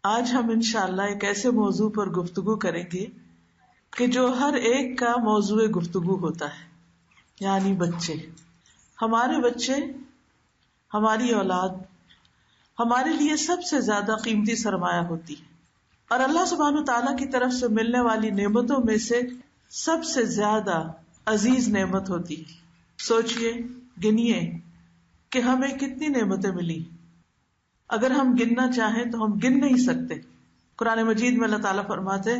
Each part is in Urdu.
آج ہم انشاءاللہ ایک ایسے موضوع پر گفتگو کریں گے کہ جو ہر ایک کا موضوع گفتگو ہوتا ہے، یعنی بچے. ہمارے بچے، ہماری اولاد ہمارے لیے سب سے زیادہ قیمتی سرمایہ ہوتی ہے، اور اللہ سبحانہ وتعالیٰ کی طرف سے ملنے والی نعمتوں میں سے سب سے زیادہ عزیز نعمت ہوتی ہے. سوچئے، گنیے کہ ہمیں کتنی نعمتیں ملی. اگر ہم گننا چاہیں تو ہم گن نہیں سکتے. قرآن مجید میں اللہ تعالیٰ فرماتے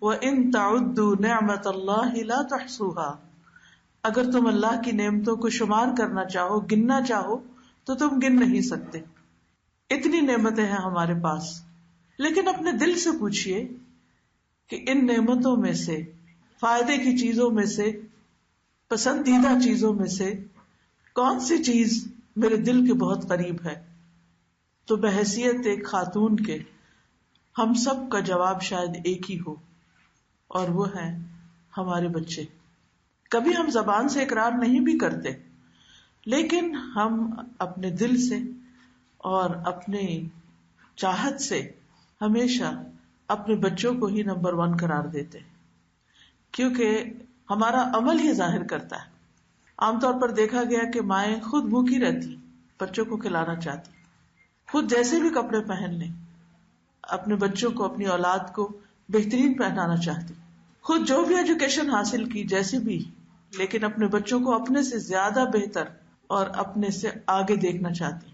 وَإِن تَعُدُّوا نِعْمَةَ اللَّهِ لَا تُحْصُوهَا، اگر تم اللہ کی نعمتوں کو شمار کرنا چاہو، گننا چاہو تو تم گن نہیں سکتے. اتنی نعمتیں ہیں ہمارے پاس. لیکن اپنے دل سے پوچھئے کہ ان نعمتوں میں سے، فائدے کی چیزوں میں سے، پسندیدہ چیزوں میں سے کون سی چیز میرے دل کے بہت قریب ہے؟ تو بحیثیت ایک خاتون کے ہم سب کا جواب شاید ایک ہی ہو، اور وہ ہے ہمارے بچے. کبھی ہم زبان سے اقرار نہیں بھی کرتے، لیکن ہم اپنے دل سے اور اپنے چاہت سے ہمیشہ اپنے بچوں کو ہی نمبر 1 قرار دیتے، کیونکہ ہمارا عمل یہ ظاہر کرتا ہے. عام طور پر دیکھا گیا کہ مائیں خود بھوکی رہتی، بچوں کو کھلانا چاہتی، خود جیسے بھی کپڑے پہن لیں، اپنے بچوں کو، اپنی اولاد کو بہترین پہنانا چاہتی، خود جو بھی ایجوکیشن حاصل کی جیسی بھی، لیکن اپنے بچوں کو اپنے سے زیادہ بہتر اور اپنے سے آگے دیکھنا چاہتی.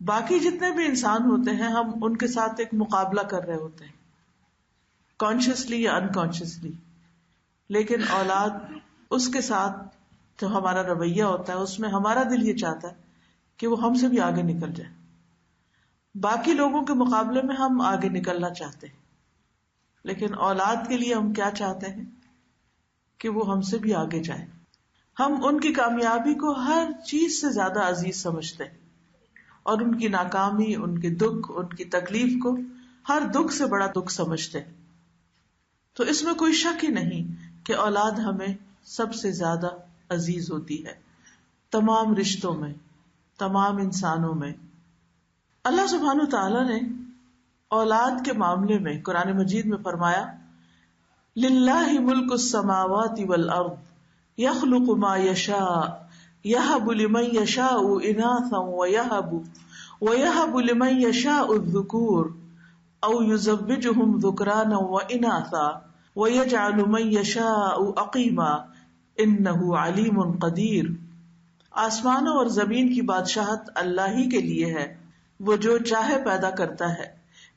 باقی جتنے بھی انسان ہوتے ہیں، ہم ان کے ساتھ ایک مقابلہ کر رہے ہوتے ہیں، کانشیسلی یا انکانشیسلی. لیکن اولاد، اس کے ساتھ جو ہمارا رویہ ہوتا ہے، اس میں ہمارا دل یہ چاہتا ہے کہ وہ ہم سے بھی آگے نکل جائے. باقی لوگوں کے مقابلے میں ہم آگے نکلنا چاہتے ہیں، لیکن اولاد کے لیے ہم کیا چاہتے ہیں کہ وہ ہم سے بھی آگے جائے. ہم ان کی کامیابی کو ہر چیز سے زیادہ عزیز سمجھتے ہیں، اور ان کی ناکامی، ان کے دکھ، ان کی تکلیف کو ہر دکھ سے بڑا دکھ سمجھتے ہیں. تو اس میں کوئی شک ہی نہیں کہ اولاد ہمیں سب سے زیادہ عزیز ہوتی ہے، تمام رشتوں میں، تمام انسانوں میں. اللہ سبحانہ تعالیٰ نے اولاد کے معاملے میں قرآن مجید میں فرمایا للہ ملک السماوات والارض یخلق ما یشاء یہب لمن یشاء اناثا ویہب لمن یشاء الذکور او یزوجہم ذکرانا واناثا ویجعل من یشاء عقیما انہ علیم قدیر. آسمانوں اور زمین کی بادشاہت اللہ ہی کے لیے ہے، وہ جو چاہے پیدا کرتا ہے،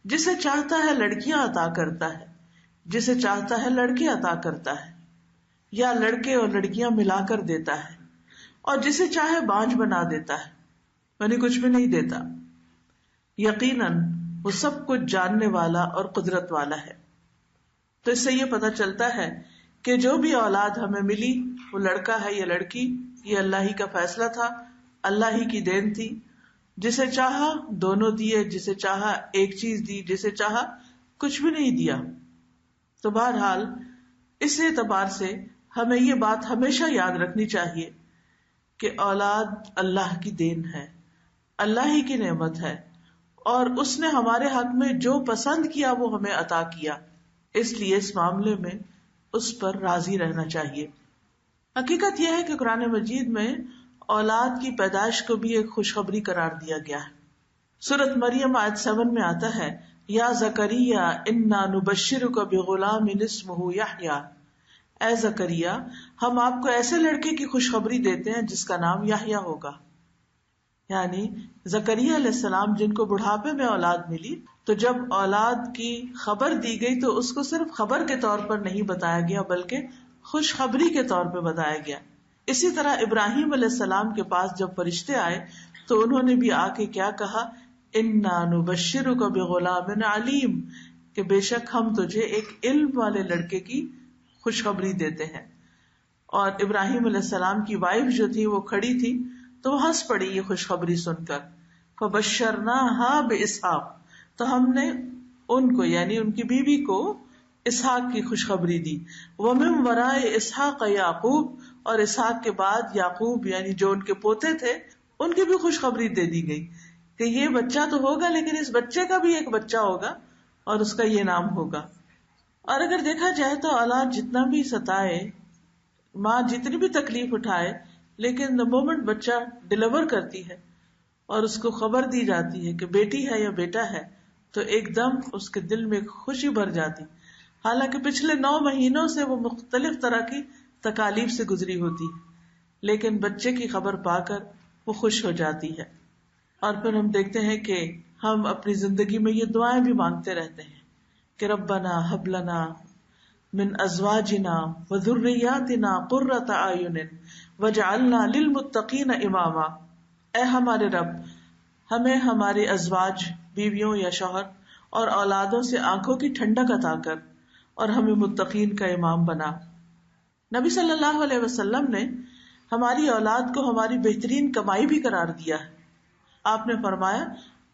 جسے چاہتا ہے لڑکیاں عطا کرتا ہے، جسے چاہتا ہے لڑکے عطا کرتا ہے، یا لڑکے اور لڑکیاں ملا کر دیتا ہے، اور جسے چاہے بانجھ بنا دیتا ہے، یعنی کچھ بھی نہیں دیتا. یقیناً وہ سب کچھ جاننے والا اور قدرت والا ہے. تو اس سے یہ پتہ چلتا ہے کہ جو بھی اولاد ہمیں ملی، وہ لڑکا ہے یا لڑکی، یہ اللہ ہی کا فیصلہ تھا، اللہ ہی کی دین تھی. جسے چاہا دونوں دیے، جسے چاہا ایک چیز دی، جسے چاہا کچھ بھی نہیں دیا. تو بہرحال اس اعتبار سے ہمیں یہ بات ہمیشہ یاد رکھنی چاہیے کہ اولاد اللہ کی دین ہے، اللہ ہی کی نعمت ہے، اور اس نے ہمارے حق میں جو پسند کیا وہ ہمیں عطا کیا. اس لیے اس معاملے میں اس پر راضی رہنا چاہیے. حقیقت یہ ہے کہ قرآن مجید میں اولاد کی پیدائش کو بھی ایک خوشخبری قرار دیا گیا ہے. سورۃ مریم آیت 7 میں آتا ہے یا زکریا انا نبشرک بغلام اسمہ یحییٰ، اے زکریا ہم آپ کو ایسے لڑکے کی خوشخبری دیتے ہیں جس کا نام یحییٰ ہوگا. یعنی زکریا علیہ السلام جن کو بڑھاپے میں اولاد ملی، تو جب اولاد کی خبر دی گئی تو اس کو صرف خبر کے طور پر نہیں بتایا گیا بلکہ خوشخبری کے طور پہ بتایا گیا. اسی طرح ابراہیم علیہ السلام کے پاس جب فرشتے آئے تو انہوں نے بھی آ کے کیا کہا، انا نبشرک بغلام علیم، کہ بے شک ہم تجھے ایک علم والے لڑکے کی خوشخبری دیتے ہیں. اور ابراہیم علیہ السلام کی وائف جو تھی وہ کھڑی تھی تو وہ ہنس پڑی یہ خوشخبری سن کر. فبشرناها باسحاق، تو ہم نے ان کو یعنی ان کی بیوی کو اسحاق کی خوشخبری دی. ومن وراء اسحاق یعقوب، اور اسحاق کے بعد یعقوب یعنی جو ان کے پوتے تھے ان کی بھی خوشخبری دے دی گئی کہ یہ بچہ تو ہوگا لیکن اس بچے کا بھی ایک بچہ ہوگا اور اس کا یہ نام ہوگا. اور اگر دیکھا جائے تو اولاد جتنا بھی ستائے، ماں جتنی بھی تکلیف اٹھائے، لیکن the moment بچہ ڈلیور کرتی ہے اور اس کو خبر دی جاتی ہے کہ بیٹی ہے یا بیٹا ہے، تو ایک دم اس کے دل میں خوشی بھر جاتی. حالانکہ پچھلے 9 مہینوں سے وہ مختلف طرح کی تکالیف سے گزری ہوتی، لیکن بچے کی خبر پا کر وہ خوش ہو جاتی ہے. اور پھر ہم دیکھتے ہیں کہ ہم اپنی زندگی میں یہ دعائیں بھی مانگتے رہتے ہیں کہ ربنا ہب لنا من ازواجنا وذریاتنا قرۃ اعین واجعلنا للمتقین اماما. اے ہمارے رب، ہمیں ہمارے ازواج، بیویوں یا شوہر اور اولادوں سے آنکھوں کی ٹھنڈک عطا کر اور ہمیں متقین کا امام بنا. نبی صلی اللہ علیہ وسلم نے ہماری اولاد کو ہماری بہترین کمائی بھی قرار دیا ہے. آپ نے فرمایا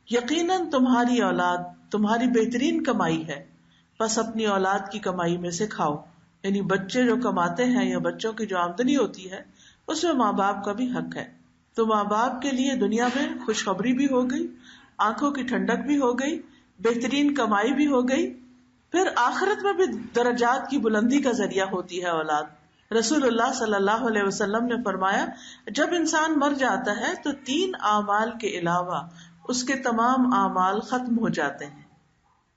یقیناً تمہاری اولاد تمہاری بہترین کمائی ہے، بس اپنی اولاد کی کمائی میں سے کھاؤ. یعنی بچے جو کماتے ہیں یا بچوں کی جو آمدنی ہوتی ہے اس میں ماں باپ کا بھی حق ہے. تو ماں باپ کے لیے دنیا میں خوشخبری بھی ہو گئی، آنکھوں کی ٹھنڈک بھی ہو گئی، بہترین کمائی بھی ہو گئی، پھر آخرت میں بھی درجات کی بلندی کا ذریعہ ہوتی ہے اولاد. رسول اللہ صلی اللہ علیہ وسلم نے فرمایا جب انسان مر جاتا ہے تو 3 اعمال کے علاوہ اس کے تمام اعمال ختم ہو جاتے ہیں،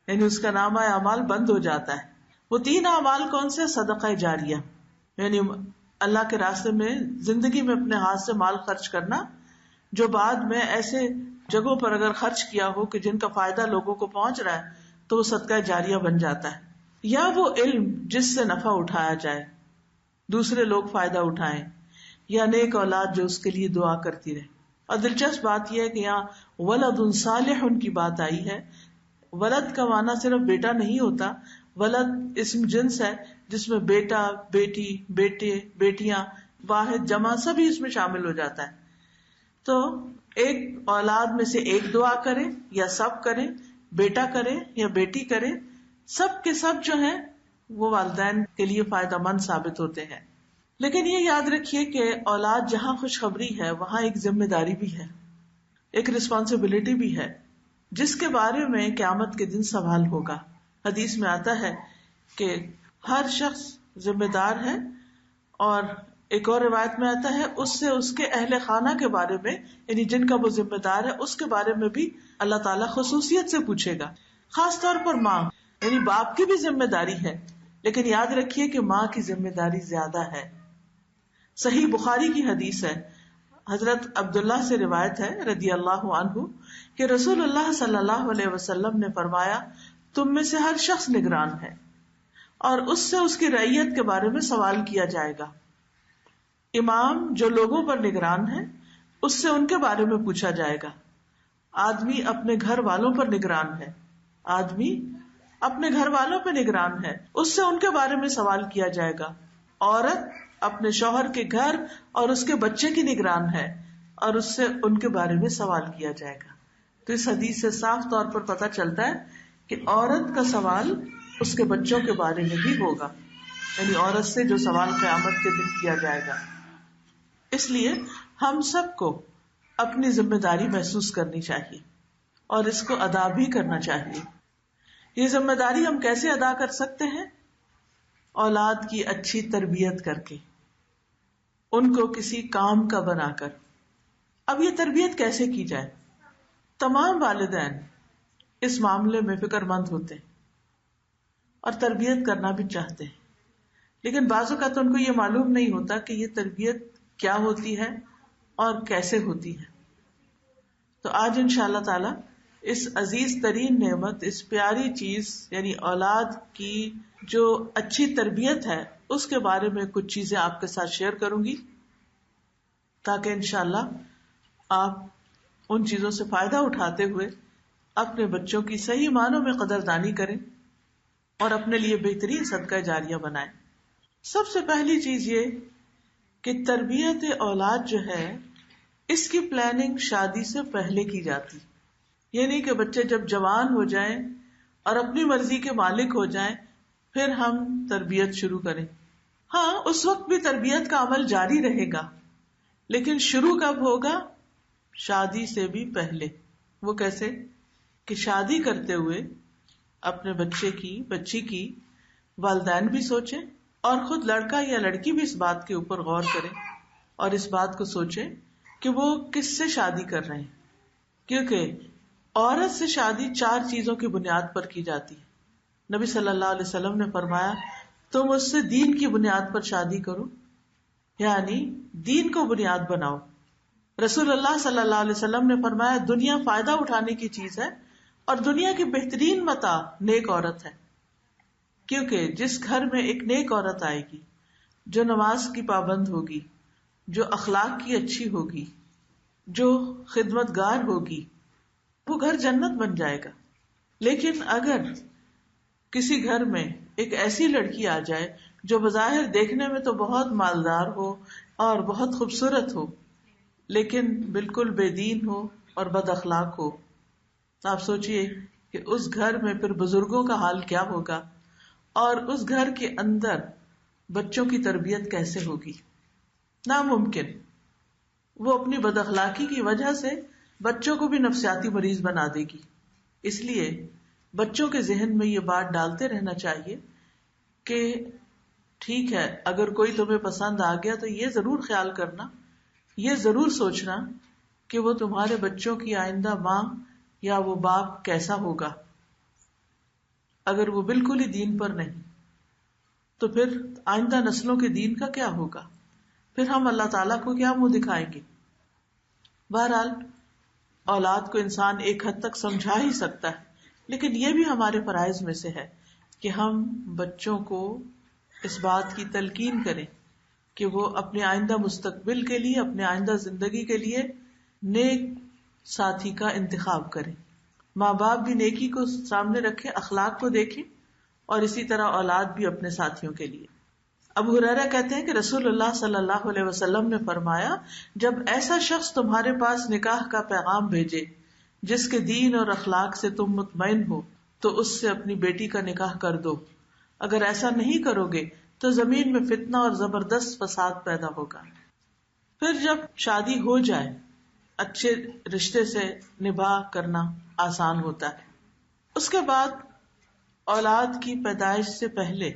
یعنی اس کا نامہ اعمال بند ہو جاتا ہے. وہ 3 اعمال کون سے؟ صدقہ جاریہ، یعنی اللہ کے راستے میں زندگی میں اپنے ہاتھ سے مال خرچ کرنا جو بعد میں ایسے جگہوں پر اگر خرچ کیا ہو کہ جن کا فائدہ لوگوں کو پہنچ رہا ہے تو وہ صدقہ جاریہ بن جاتا ہے. یا وہ علم جس سے نفع اٹھایا جائے، دوسرے لوگ فائدہ اٹھائیں، یا نیک اولاد جو اس کے لیے دعا کرتی رہے. اور دلچسپ بات یہ ہے کہ یہاں ولد صالح کی بات آئی ہے. ولد کا معنی صرف بیٹا نہیں ہوتا، ولد اسم جنس ہے جس میں بیٹا، بیٹی، بیٹے، بیٹیاں، واحد، جمع سبھی اس میں شامل ہو جاتا ہے. تو ایک اولاد میں سے ایک دعا کرے یا سب کریں، بیٹا کرے یا بیٹی کرے، سب کے سب جو ہیں وہ والدین کے لیے فائدہ مند ثابت ہوتے ہیں. لیکن یہ یاد رکھیے کہ اولاد جہاں خوشخبری ہے وہاں ایک ذمہ داری بھی ہے، ایک رسپانسبلٹی بھی ہے جس کے بارے میں قیامت کے دن سوال ہوگا. حدیث میں آتا ہے کہ ہر شخص ذمہ دار ہے، اور ایک اور روایت میں آتا ہے اس سے اس کے اہل خانہ کے بارے میں، یعنی جن کا وہ ذمہ دار ہے اس کے بارے میں بھی اللہ تعالیٰ خصوصیت سے پوچھے گا. خاص طور پر ماں، یعنی باپ کی بھی ذمہ داری ہے، لیکن یاد رکھیے کہ ماں کی ذمہ داری زیادہ ہے. صحیح بخاری کی حدیث ہے، حضرت عبداللہ سے روایت ہے رضی اللہ عنہ کہ رسول اللہ صلی اللہ علیہ وسلم نے فرمایا تم میں سے ہر شخص نگران ہے اور اس سے اس کی رعیت کے بارے میں سوال کیا جائے گا. امام جو لوگوں پر نگران ہے اس سے ان کے بارے میں پوچھا جائے گا. آدمی اپنے گھر والوں پر نگران ہے، آدمی اپنے گھر والوں پہ نگران ہے، اس سے ان کے بارے میں سوال کیا جائے گا. عورت اپنے شوہر کے گھر اور اس کے بچے کی نگران ہے اور اس سے ان کے بارے میں سوال کیا جائے گا. تو اس حدیث سے صاف طور پر پتہ چلتا ہے کہ عورت کا سوال اس کے بچوں کے بارے میں بھی ہوگا، یعنی عورت سے جو سوال قیامت کے دن کیا جائے گا. اس لیے ہم سب کو اپنی ذمہ داری محسوس کرنی چاہیے اور اس کو ادا بھی کرنا چاہیے. یہ ذمہ داری ہم کیسے ادا کر سکتے ہیں؟ اولاد کی اچھی تربیت کر کے، ان کو کسی کام کا بنا کر. اب یہ تربیت کیسے کی جائے؟ تمام والدین اس معاملے میں فکر مند ہوتے ہیں اور تربیت کرنا بھی چاہتے ہیں، لیکن بعض اوقات ان کو یہ معلوم نہیں ہوتا کہ یہ تربیت کیا ہوتی ہے اور کیسے ہوتی ہے. تو آج انشاءاللہ تعالی اس عزیز ترین نعمت، اس پیاری چیز یعنی اولاد کی جو اچھی تربیت ہے اس کے بارے میں کچھ چیزیں آپ کے ساتھ شیئر کروں گی تاکہ انشاءاللہ آپ ان چیزوں سے فائدہ اٹھاتے ہوئے اپنے بچوں کی صحیح معنوں میں قدردانی کریں اور اپنے لیے بہترین صدقہ جاریہ بنائیں. سب سے پہلی چیز یہ کہ تربیت اولاد جو ہے اس کی پلاننگ شادی سے پہلے کی جاتی. یہ نہیں کہ بچے جب جوان ہو جائیں اور اپنی مرضی کے مالک ہو جائیں پھر ہم تربیت شروع کریں. ہاں اس وقت بھی تربیت کا عمل جاری رہے گا، لیکن شروع کب ہوگا؟ شادی سے بھی پہلے. وہ کیسے کہ شادی کرتے ہوئے اپنے بچی کی والدین بھی سوچیں اور خود لڑکا یا لڑکی بھی اس بات کے اوپر غور کریں اور اس بات کو سوچیں کہ وہ کس سے شادی کر رہے ہیں، کیونکہ عورت سے شادی 4 چیزوں کی بنیاد پر کی جاتی ہے۔ نبی صلی اللہ علیہ وسلم نے فرمایا تم اس سے دین کی بنیاد پر شادی کرو، یعنی دین کو بنیاد بناؤ۔ رسول اللہ صلی اللہ علیہ وسلم نے فرمایا دنیا فائدہ اٹھانے کی چیز ہے اور دنیا کی بہترین متاع نیک عورت ہے، کیونکہ جس گھر میں ایک نیک عورت آئے گی جو نماز کی پابند ہوگی، جو اخلاق کی اچھی ہوگی، جو خدمت گار ہوگی، وہ گھر جنت بن جائے گا۔ لیکن اگر کسی گھر میں ایک ایسی لڑکی آ جائے جو بظاہر دیکھنے میں تو بہت مالدار ہو اور بہت خوبصورت ہو لیکن بالکل بے دین ہو اور بد اخلاق ہو، تو آپ سوچئے کہ اس گھر میں پھر بزرگوں کا حال کیا ہوگا اور اس گھر کے اندر بچوں کی تربیت کیسے ہوگی؟ ناممکن۔ وہ اپنی بد اخلاقی کی وجہ سے بچوں کو بھی نفسیاتی مریض بنا دے گی۔ اس لیے بچوں کے ذہن میں یہ بات ڈالتے رہنا چاہیے کہ ٹھیک ہے، اگر کوئی تمہیں پسند آ گیا تو یہ ضرور خیال کرنا، یہ ضرور سوچنا کہ وہ تمہارے بچوں کی آئندہ ماں یا وہ باپ کیسا ہوگا۔ اگر وہ بالکل ہی دین پر نہیں تو پھر آئندہ نسلوں کے دین کا کیا ہوگا؟ پھر ہم اللہ تعالیٰ کو کیا منہ دکھائیں گے؟ بہرحال اولاد کو انسان ایک حد تک سمجھا ہی سکتا ہے، لیکن یہ بھی ہمارے فرائض میں سے ہے کہ ہم بچوں کو اس بات کی تلقین کریں کہ وہ اپنے آئندہ مستقبل کے لیے، اپنے آئندہ زندگی کے لیے نیک ساتھی کا انتخاب کریں۔ ماں باپ بھی نیکی کو سامنے رکھے، اخلاق کو دیکھیں، اور اسی طرح اولاد بھی اپنے ساتھیوں کے لیے۔ ابو ہریرہ کہتے ہیں کہ رسول اللہ صلی اللہ علیہ وسلم نے فرمایا جب ایسا شخص تمہارے پاس نکاح کا پیغام بھیجے جس کے دین اور اخلاق سے تم مطمئن ہو تو اس سے اپنی بیٹی کا نکاح کر دو، اگر ایسا نہیں کرو گے تو زمین میں فتنہ اور زبردست فساد پیدا ہوگا۔ پھر جب شادی ہو جائے اچھے رشتے سے نباہ کرنا آسان ہوتا ہے۔ اس کے بعد اولاد کی پیدائش سے پہلے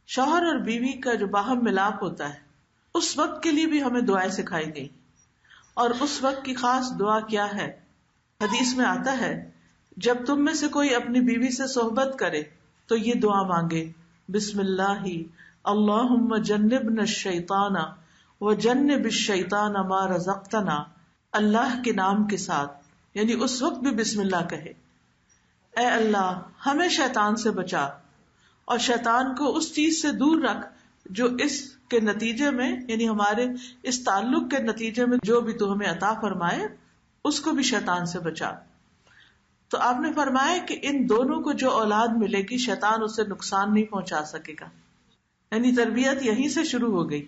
شوہر اور بیوی کا جو باہم ملاپ ہوتا ہے اس وقت کے لیے بھی ہمیں دعائیں سکھائی گئی، اور اس وقت کی خاص دعا کیا ہے؟ حدیث میں آتا ہے جب تم میں سے کوئی اپنی بیوی سے صحبت کرے تو یہ دعا مانگے، بسم اللہ اللہم جنبنا الشیطان وجنب الشیطان ما رزقتنا، اللہ کے نام کے ساتھ، یعنی اس وقت بھی بسم اللہ کہے، اے اللہ ہمیں شیطان سے بچا اور شیطان کو اس چیز سے دور رکھ جو اس کے نتیجے میں، یعنی ہمارے اس تعلق کے نتیجے میں جو بھی تو ہمیں عطا فرمائے اس کو بھی شیطان سے بچا۔ تو آپ نے فرمایا کہ ان دونوں کو جو اولاد ملے گی شیطان اسے نقصان نہیں پہنچا سکے گا، یعنی تربیت یہیں سے شروع ہو گئی۔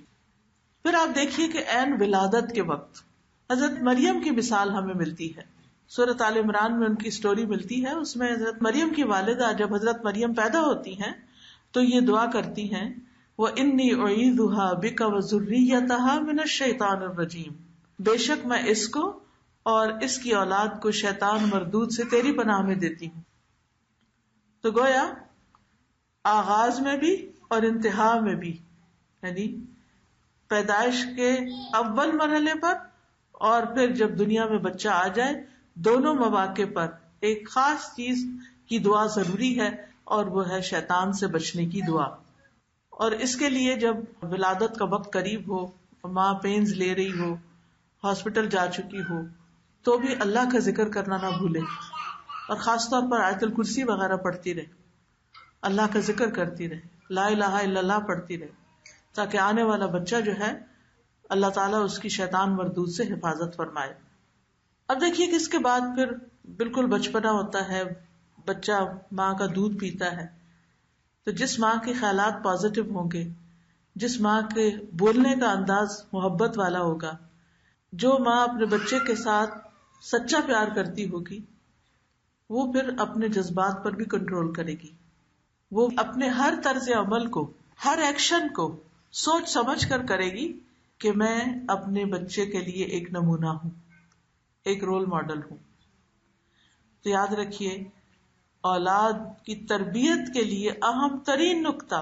پھر آپ دیکھیے کہ عین ولادت کے وقت حضرت مریم کی مثال ہمیں ملتی ہے۔ سورۃ آل عمران میں ان کی سٹوری ملتی ہے، اس میں حضرت مریم کی والدہ جب حضرت مریم پیدا ہوتی ہیں تو یہ دعا کرتی ہیں وَإِنِّي أُعِيذُهَا بِكَ وَذُرِّيَّتَهَا مِنَ الشَّيْطَانِ الرَّجِيمِ، بے شک میں اس کو اور اس کی اولاد کو شیطان مردود سے تیری پناہ میں دیتی ہوں۔ تو گویا آغاز میں بھی اور انتہا میں بھی، یعنی پیدائش کے اول مرحلے پر اور پھر جب دنیا میں بچہ آ جائے، دونوں مواقع پر ایک خاص چیز کی دعا ضروری ہے، اور وہ ہے شیطان سے بچنے کی دعا۔ اور اس کے لیے جب ولادت کا وقت قریب ہو، ماں پینز لے رہی ہو، ہاسپٹل جا چکی ہو، تو بھی اللہ کا ذکر کرنا نہ بھولے، اور خاص طور پر آیت الکرسی وغیرہ پڑھتی رہے، اللہ کا ذکر کرتی رہے، لا الہ الا اللہ پڑھتی رہے، تاکہ آنے والا بچہ جو ہے اللہ تعالیٰ اس کی شیطان مردود سے حفاظت فرمائے۔ اب دیکھیے کہ اس کے بعد پھر بالکل بچپنا ہوتا ہے، بچہ ماں کا دودھ پیتا ہے، تو جس ماں کے خیالات پازیٹو ہوں گے، جس ماں کے بولنے کا انداز محبت والا ہوگا، جو ماں اپنے بچے کے ساتھ سچا پیار کرتی ہوگی، وہ پھر اپنے جذبات پر بھی کنٹرول کرے گی۔ وہ اپنے ہر طرز عمل کو، ہر ایکشن کو سوچ سمجھ کر کرے گی کہ میں اپنے بچے کے لیے ایک نمونہ ہوں، ایک رول ماڈل ہوں۔ تو یاد رکھیے اولاد کی تربیت کے لیے اہم ترین نقطہ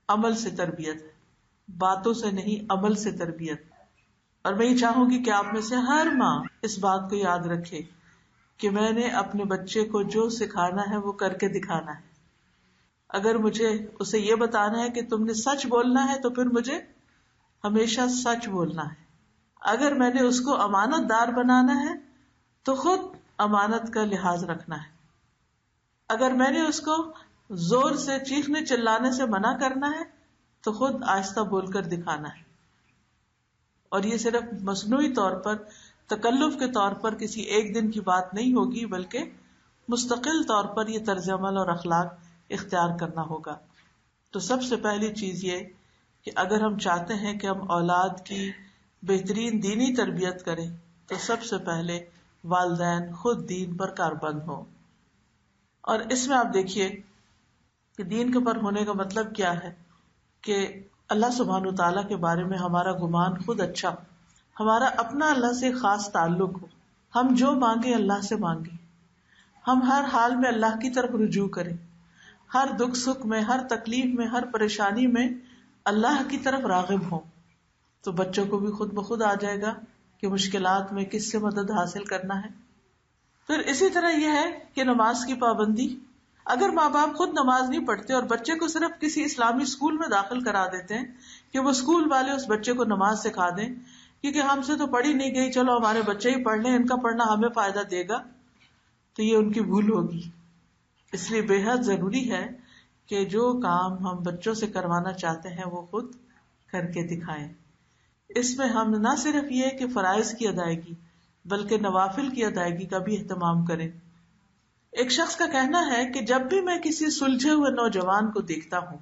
عمل سے تربیت ہے، باتوں سے نہیں، عمل سے تربیت. اور میں یہ چاہوں گی کہ آپ میں سے ہر ماں اس بات کو یاد رکھے کہ میں نے اپنے بچے کو جو سکھانا ہے وہ کر کے دکھانا ہے. اگر مجھے اسے یہ بتانا ہے کہ تم نے سچ بولنا ہے تو پھر مجھے ہمیشہ سچ بولنا ہے. اگر میں نے اس کو امانت دار بنانا ہے تو خود امانت کا لحاظ رکھنا ہے. اگر میں نے اس کو زور سے چیخنے چلانے سے منع کرنا ہے تو خود آہستہ بول کر دکھانا ہے. اور یہ صرف مصنوعی طور پر، تکلف کے طور پر کسی ایک دن کی بات نہیں ہوگی، بلکہ مستقل طور پر یہ طرز عمل اور اخلاق اختیار کرنا ہوگا. تو سب سے پہلی چیز یہ کہ اگر ہم چاہتے ہیں کہ ہم اولاد کی بہترین دینی تربیت کریں تو سب سے پہلے والدین خود دین پر کاربند ہوں. اور اس میں آپ دیکھیے کہ دین کے پر ہونے کا مطلب کیا ہے کہ اللہ سبحانہ وتعالیٰ کے بارے میں ہمارا گمان خود اچھا ہو، ہمارا اپنا اللہ سے خاص تعلق ہو، ہم جو مانگے اللہ سے مانگیں، ہم ہر حال میں اللہ کی طرف رجوع کریں، ہر دکھ سکھ میں، ہر تکلیف میں، ہر پریشانی میں اللہ کی طرف راغب ہوں. تو بچوں کو بھی خود بخود آ جائے گا کہ مشکلات میں کس سے مدد حاصل کرنا ہے. پھر اسی طرح یہ ہے کہ نماز کی پابندی. اگر ماں باپ خود نماز نہیں پڑھتے اور بچے کو صرف کسی اسلامی اسکول میں داخل کرا دیتے ہیں کہ وہ اسکول والے اس بچے کو نماز سکھا دیں کیونکہ ہم سے تو پڑھی نہیں گئی، چلو ہمارے بچے ہی پڑھ لیں، ان کا پڑھنا ہمیں فائدہ دے گا، تو یہ ان کی بھول ہوگی. اس لیے بے حد ضروری ہے کہ جو کام ہم بچوں سے کروانا چاہتے ہیں وہ خود کر کے دکھائیں. اس میں ہم نہ صرف یہ کہ فرائض کی ادائیگی بلکہ نوافل کی ادائیگی کا بھی اہتمام کریں. ایک شخص کا کہنا ہے کہ جب بھی میں کسی سلجھے ہوئے نوجوان کو دیکھتا ہوں،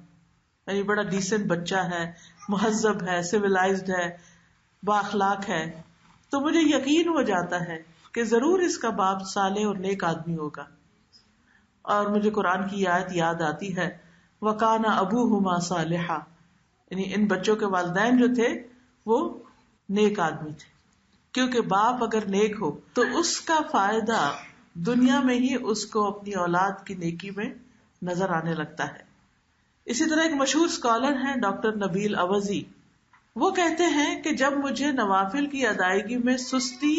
یعنی بڑا ڈیسنٹ بچہ ہے، مہذب ہے، سویلائزڈ ہے، بااخلاق ہے، تو مجھے یقین ہو جاتا ہے کہ ضرور اس کا باپ صالح اور نیک آدمی ہوگا. اور مجھے قرآن کی آیت یاد آتی ہے، وَكَانَ أَبُوهُمَا صَالِحًا، یعنی ان بچوں کے والدین جو تھے وہ نیک آدمی تھے. کیونکہ باپ اگر نیک ہو تو اس کا فائدہ دنیا میں ہی اس کو اپنی اولاد کی نیکی میں نظر آنے لگتا ہے. اسی طرح ایک مشہور اسکالر ہیں ڈاکٹر نبیل اوزی، وہ کہتے ہیں کہ جب مجھے نوافل کی ادائیگی میں سستی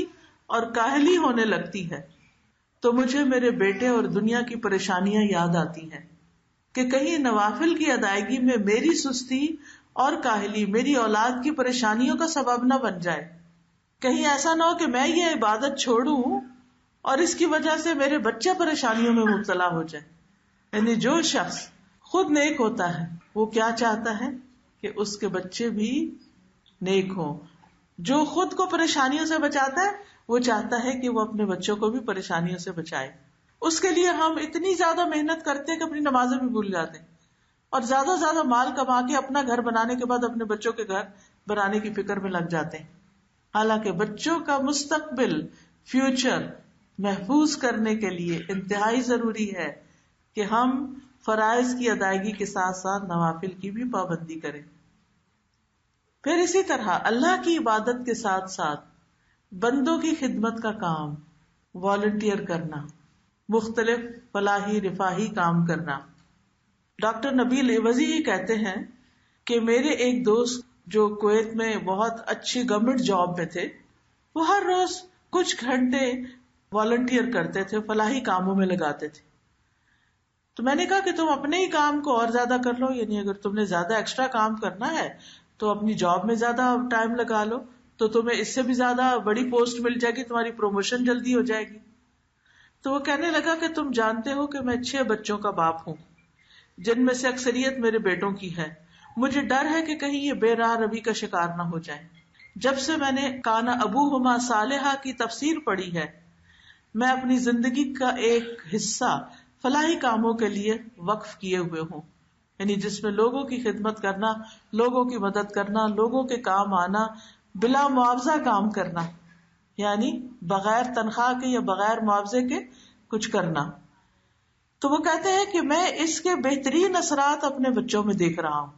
اور کاہلی ہونے لگتی ہے تو مجھے میرے بیٹے اور دنیا کی پریشانیاں یاد آتی ہیں کہ کہیں نوافل کی ادائیگی میں میری سستی اور کاہلی میری اولاد کی پریشانیوں کا سبب نہ بن جائے. کہیں ایسا نہ ہو کہ میں یہ عبادت چھوڑوں اور اس کی وجہ سے میرے بچے پریشانیوں میں مبتلا ہو جائے. یعنی جو شخص خود نیک ہوتا ہے وہ کیا چاہتا ہے کہ اس کے بچے بھی نیک ہوں. جو خود کو پریشانیوں سے بچاتا ہے وہ چاہتا ہے کہ وہ اپنے بچوں کو بھی پریشانیوں سے بچائے. اس کے لیے ہم اتنی زیادہ محنت کرتے ہیں کہ اپنی نمازیں بھی بھول جاتے ہیں اور زیادہ زیادہ مال کما کے اپنا گھر بنانے کے بعد اپنے بچوں کے گھر بنانے کی فکر میں لگ جاتے ہیں. حالانکہ بچوں کا مستقبل، فیوچر محفوظ کرنے کے لیے انتہائی ضروری ہے کہ ہم فرائض کی ادائیگی کے ساتھ ساتھ نوافل کی بھی پابندی کریں. پھر اسی طرح اللہ کی عبادت کے ساتھ ساتھ بندوں کی خدمت کا کام، والنٹیئر کرنا، مختلف فلاحی رفاہی کام کرنا. ڈاکٹر نبیل اوزی ہی کہتے ہیں کہ میرے ایک دوست جو کویت میں بہت اچھی گورنمنٹ جاب میں تھے، وہ ہر روز کچھ گھنٹے والنٹیئر کرتے تھے، فلاحی کاموں میں لگاتے تھے. تو میں نے کہا کہ تم اپنے ہی کام کو اور زیادہ کر لو، یعنی اگر تم نے زیادہ ایکسٹرا کام کرنا ہے تو اپنی جاب میں زیادہ ٹائم لگا لو، تو تمہیں اس سے بھی زیادہ بڑی پوسٹ مل جائے گی، تمہاری پروموشن جلدی ہو جائے گی. تو وہ کہنے لگا کہ تم جانتے ہو کہ میں 6 بچوں کا باپ ہوں جن میں سے اکثریت میرے بیٹوں کی ہے. مجھے ڈر ہے کہ کہیں یہ بے راہ روی کا شکار نہ ہو جائیں. جب سے میں نے کانا ابوہما صالحا کی تفسیر پڑھی ہے، میں اپنی زندگی کا ایک حصہ فلاحی کاموں کے لیے وقف کیے ہوئے ہوں، یعنی جس میں لوگوں کی خدمت کرنا، لوگوں کی مدد کرنا، لوگوں کے کام آنا، بلا معاوضہ کام کرنا، یعنی بغیر تنخواہ کے یا بغیر معاوضے کے کچھ کرنا. تو وہ کہتے ہیں کہ میں اس کے بہترین اثرات اپنے بچوں میں دیکھ رہا ہوں.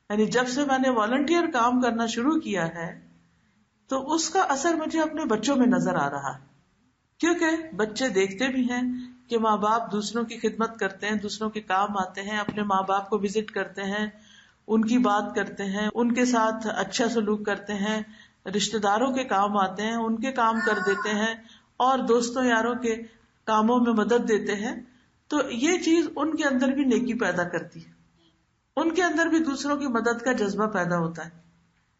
یعنی جب سے میں نے والنٹیئر کام کرنا شروع کیا ہے تو اس کا اثر مجھے اپنے بچوں میں نظر آ رہا ہے. کیونکہ بچے دیکھتے بھی ہیں کہ ماں باپ دوسروں کی خدمت کرتے ہیں، دوسروں کے کام آتے ہیں، اپنے ماں باپ کو وزٹ کرتے ہیں، ان کی بات کرتے ہیں، ان کے ساتھ اچھا سلوک کرتے ہیں، رشتہ داروں کے کام آتے ہیں، ان کے کام کر دیتے ہیں، اور دوستوں یاروں کے کاموں میں مدد دیتے ہیں. تو یہ چیز ان کے اندر بھی نیکی پیدا کرتی ہے، ان کے اندر بھی دوسروں کی مدد کا جذبہ پیدا ہوتا ہے.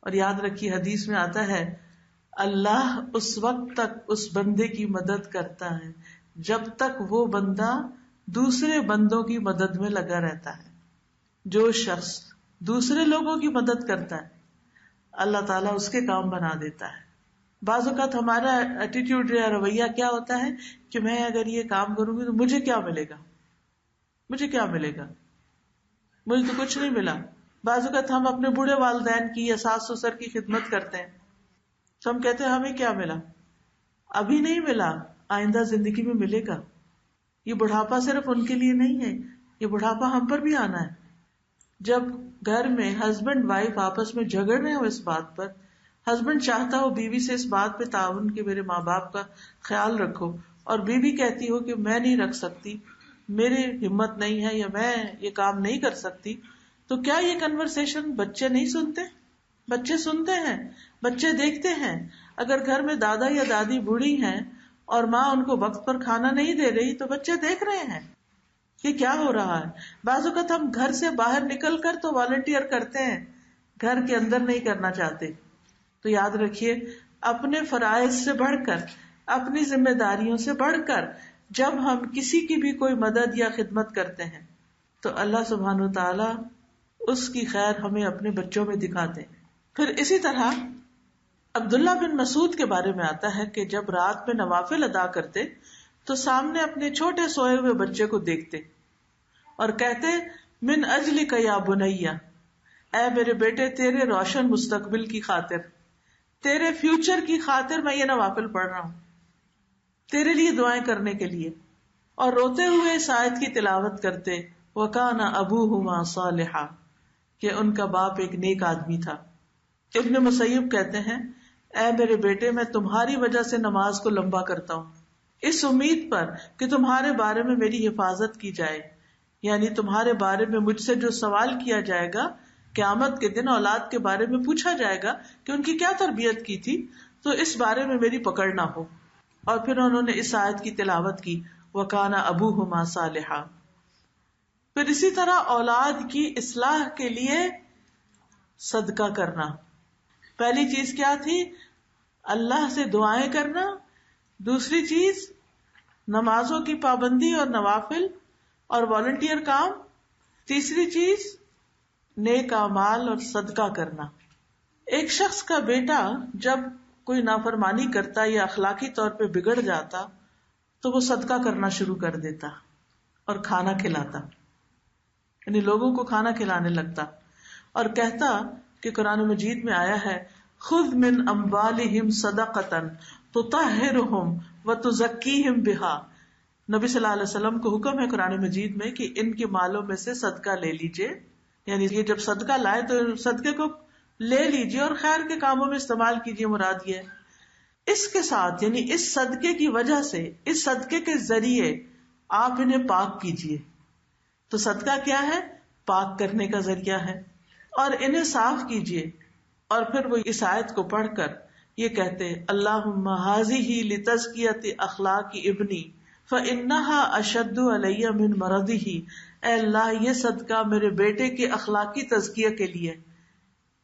اور یاد رکھیے حدیث میں آتا ہے اللہ اس وقت تک اس بندے کی مدد کرتا ہے جب تک وہ بندہ دوسرے بندوں کی مدد میں لگا رہتا ہے. جو شخص دوسرے لوگوں کی مدد کرتا ہے اللہ تعالیٰ اس کے کام بنا دیتا ہے. بعض اوقات ہمارا ایٹیٹیوڈ یا رویہ کیا ہوتا ہے کہ میں اگر یہ کام کروں گی تو مجھے کیا ملے گا، مجھے کیا ملے گا، مجھے تو کچھ نہیں ملا. بعض اوقات ہم اپنے بوڑھے والدین کی یا ساس سسر کی خدمت کرتے ہیں تو ہم کہتے ہیں ہمیں کیا ملا، ابھی نہیں ملا، آئندہ زندگی میں ملے گا. یہ بڑھاپا صرف ان کے لیے نہیں ہے، یہ بڑھاپا ہم پر بھی آنا ہے. جب گھر میں ہسبینڈ وائف آپس میں جھگڑ رہے ہو اس بات پر، ہسبینڈ چاہتا ہو بیوی سے اس بات پہ تعاون کہ میرے ماں باپ کا خیال رکھو، اور بیوی کہتی ہو کہ میں نہیں رکھ سکتی، میری ہمت نہیں ہے، یا میں یہ کام نہیں کر سکتی، تو کیا یہ کنورسیشن بچے نہیں سنتے؟ بچے سنتے ہیں، بچے دیکھتے ہیں. اگر گھر میں دادا یا دادی بوڑھی ہیں اور ماں ان کو وقت پر کھانا نہیں دے رہی تو بچے دیکھ رہے ہیں کہ کیا ہو رہا ہے. بعض اوقات ہم گھر سے باہر نکل کر تو والنٹیئر کرتے ہیں، گھر کے اندر نہیں کرنا چاہتے. تو یاد رکھیے اپنے فرائض سے بڑھ کر، اپنی ذمہ داریوں سے بڑھ کر جب ہم کسی کی بھی کوئی مدد یا خدمت کرتے ہیں تو اللہ سبحانہ و تعالی اس کی خیر ہمیں اپنے بچوں میں دکھاتے ہیں. پھر اسی طرح عبداللہ بن مسعود کے بارے میں آتا ہے کہ جب رات میں نوافل ادا کرتے تو سامنے اپنے چھوٹے سوئے ہوئے بچے کو دیکھتے اور کہتے من اجلک یا بنیا، اے میرے بیٹے تیرے روشن مستقبل کی خاطر، تیرے فیوچر کی خاطر میں یہ نوافل پڑھ رہا ہوں، تیرے لیے دعائیں کرنے کے لیے. اور روتے ہوئے اس آیت کی تلاوت کرتے وَكَانَ أَبُوهُمَا صَالِحًا، کہ ان کا باپ ایک نیک آدمی تھا. ابن مسیب کہتے ہیں اے میرے بیٹے میں تمہاری وجہ سے نماز کو لمبا کرتا ہوں اس امید پر کہ تمہارے بارے میں میری حفاظت کی جائے، یعنی تمہارے بارے میں مجھ سے جو سوال کیا جائے گا قیامت کے دن، اولاد کے بارے میں پوچھا جائے گا کہ ان کی کیا تربیت کی تھی، تو اس بارے میں میری پکڑ نہ ہو. اور پھر انہوں نے اس آیت کی تلاوت کی وَكَانَ أَبُوهُمَا صَالِحًا. پھر اسی طرح اولاد کی اصلاح کے لیے صدقہ کرنا. پہلی چیز کیا تھی؟ اللہ سے دعائیں کرنا. دوسری چیز نمازوں کی پابندی اور نوافل اور والنٹیئر کام. تیسری چیز نیک اعمال اور صدقہ کرنا. ایک شخص کا بیٹا جب کوئی نافرمانی کرتا یا اخلاقی طور پہ بگڑ جاتا تو وہ صدقہ کرنا شروع کر دیتا اور کھانا کھلاتا، یعنی لوگوں کو کھانا کھلانے لگتا اور کہتا کہ قرآن مجید میں آیا ہے خذ من اموالہم صدقۃ تطہرہم وتزکیہم بہا. نبی صلی اللہ علیہ وسلم کو حکم ہے قرآن مجید میں کہ ان کے مالوں میں سے صدقہ لے لیجئے، یعنی یہ جب صدقہ لائے تو صدقے کو لے لیجئے اور خیر کے کاموں میں استعمال کیجئے. مراد یہ ہے اس کے ساتھ، یعنی اس صدقے کی وجہ سے، اس صدقے کے ذریعے آپ انہیں پاک کیجئے. تو صدقہ کیا ہے؟ پاک کرنے کا ذریعہ ہے. اور انہیں صاف کیجئے. اور پھر وہ اس آیت کو پڑھ کر یہ کہتے اللہم ھذہ لتزکیۃ اخلاق ابنی فانھا اشد علی من مرضہ. اے اللہ یہ صدقہ میرے بیٹے کے اخلاقی تزکیہ کے لیے،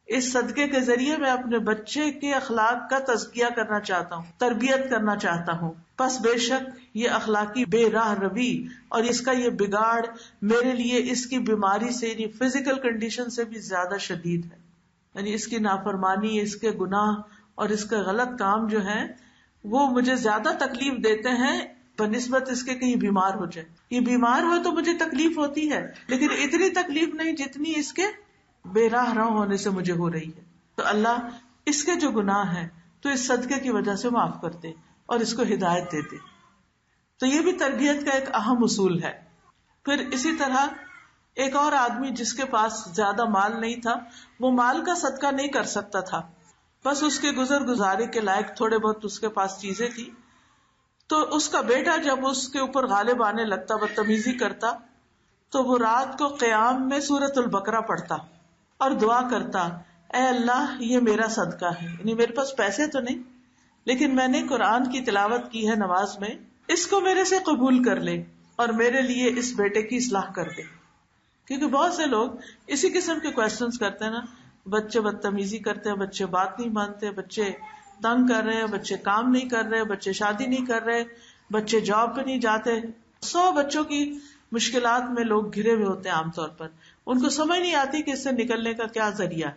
اس صدقے کے ذریعے میں اپنے بچے کے اخلاق کا تزکیہ کرنا چاہتا ہوں، تربیت کرنا چاہتا ہوں. پس بے شک یہ اخلاقی بے راہ روی اور اس کا یہ بگاڑ میرے لیے اس کی بیماری سے، یعنی فزیکل کنڈیشن سے بھی زیادہ شدید ہے. یعنی اس کی نافرمانی، اس کے گناہ اور اس کا غلط کام جو ہے وہ مجھے زیادہ تکلیف دیتے ہیں بنسبت اس کے کہیں بیمار ہو جائے. یہ بیمار ہو تو مجھے تکلیف ہوتی ہے، لیکن اتنی تکلیف نہیں جتنی اس کے بے راہ رو ہونے سے مجھے ہو رہی ہے. تو اللہ اس کے جو گناہ ہیں تو اس صدقے کی وجہ سے معاف کرتے اور اس کو ہدایت دیتے. تو یہ بھی تربیت کا ایک اہم اصول ہے. پھر اسی طرح ایک اور آدمی جس کے پاس زیادہ مال نہیں تھا، وہ مال کا صدقہ نہیں کر سکتا تھا، بس اس کے گزر گزارے کے لائق تھوڑے بہت اس کے پاس چیزیں تھی. تو اس کا بیٹا جب اس کے اوپر غالب آنے لگتا، بدتمیزی کرتا، تو وہ رات کو قیام میں سورۃ البقرہ پڑھتا اور دعا کرتا، اے اللہ یہ میرا صدقہ ہے، یعنی میرے پاس پیسے تو نہیں لیکن میں نے قرآن کی تلاوت کی ہے نماز میں، اس کو میرے سے قبول کر لے اور میرے لیے اس بیٹے کی اصلاح کر دے. کیونکہ بہت سے لوگ اسی قسم کے کوشچنز کرتے ہیں نا، بچے بدتمیزی کرتے ہیں، بچے بات نہیں مانتے، بچے تنگ کر رہے ہیں، بچے کام نہیں کر رہے، بچے شادی نہیں کر رہے، بچے جاب پہ نہیں جاتے. 100 بچوں کی مشکلات میں لوگ گھرے ہوئے ہوتے ہیں عام طور پر. ان کو سمجھ نہیں آتی کہ اس سے نکلنے کا کیا ذریعہ.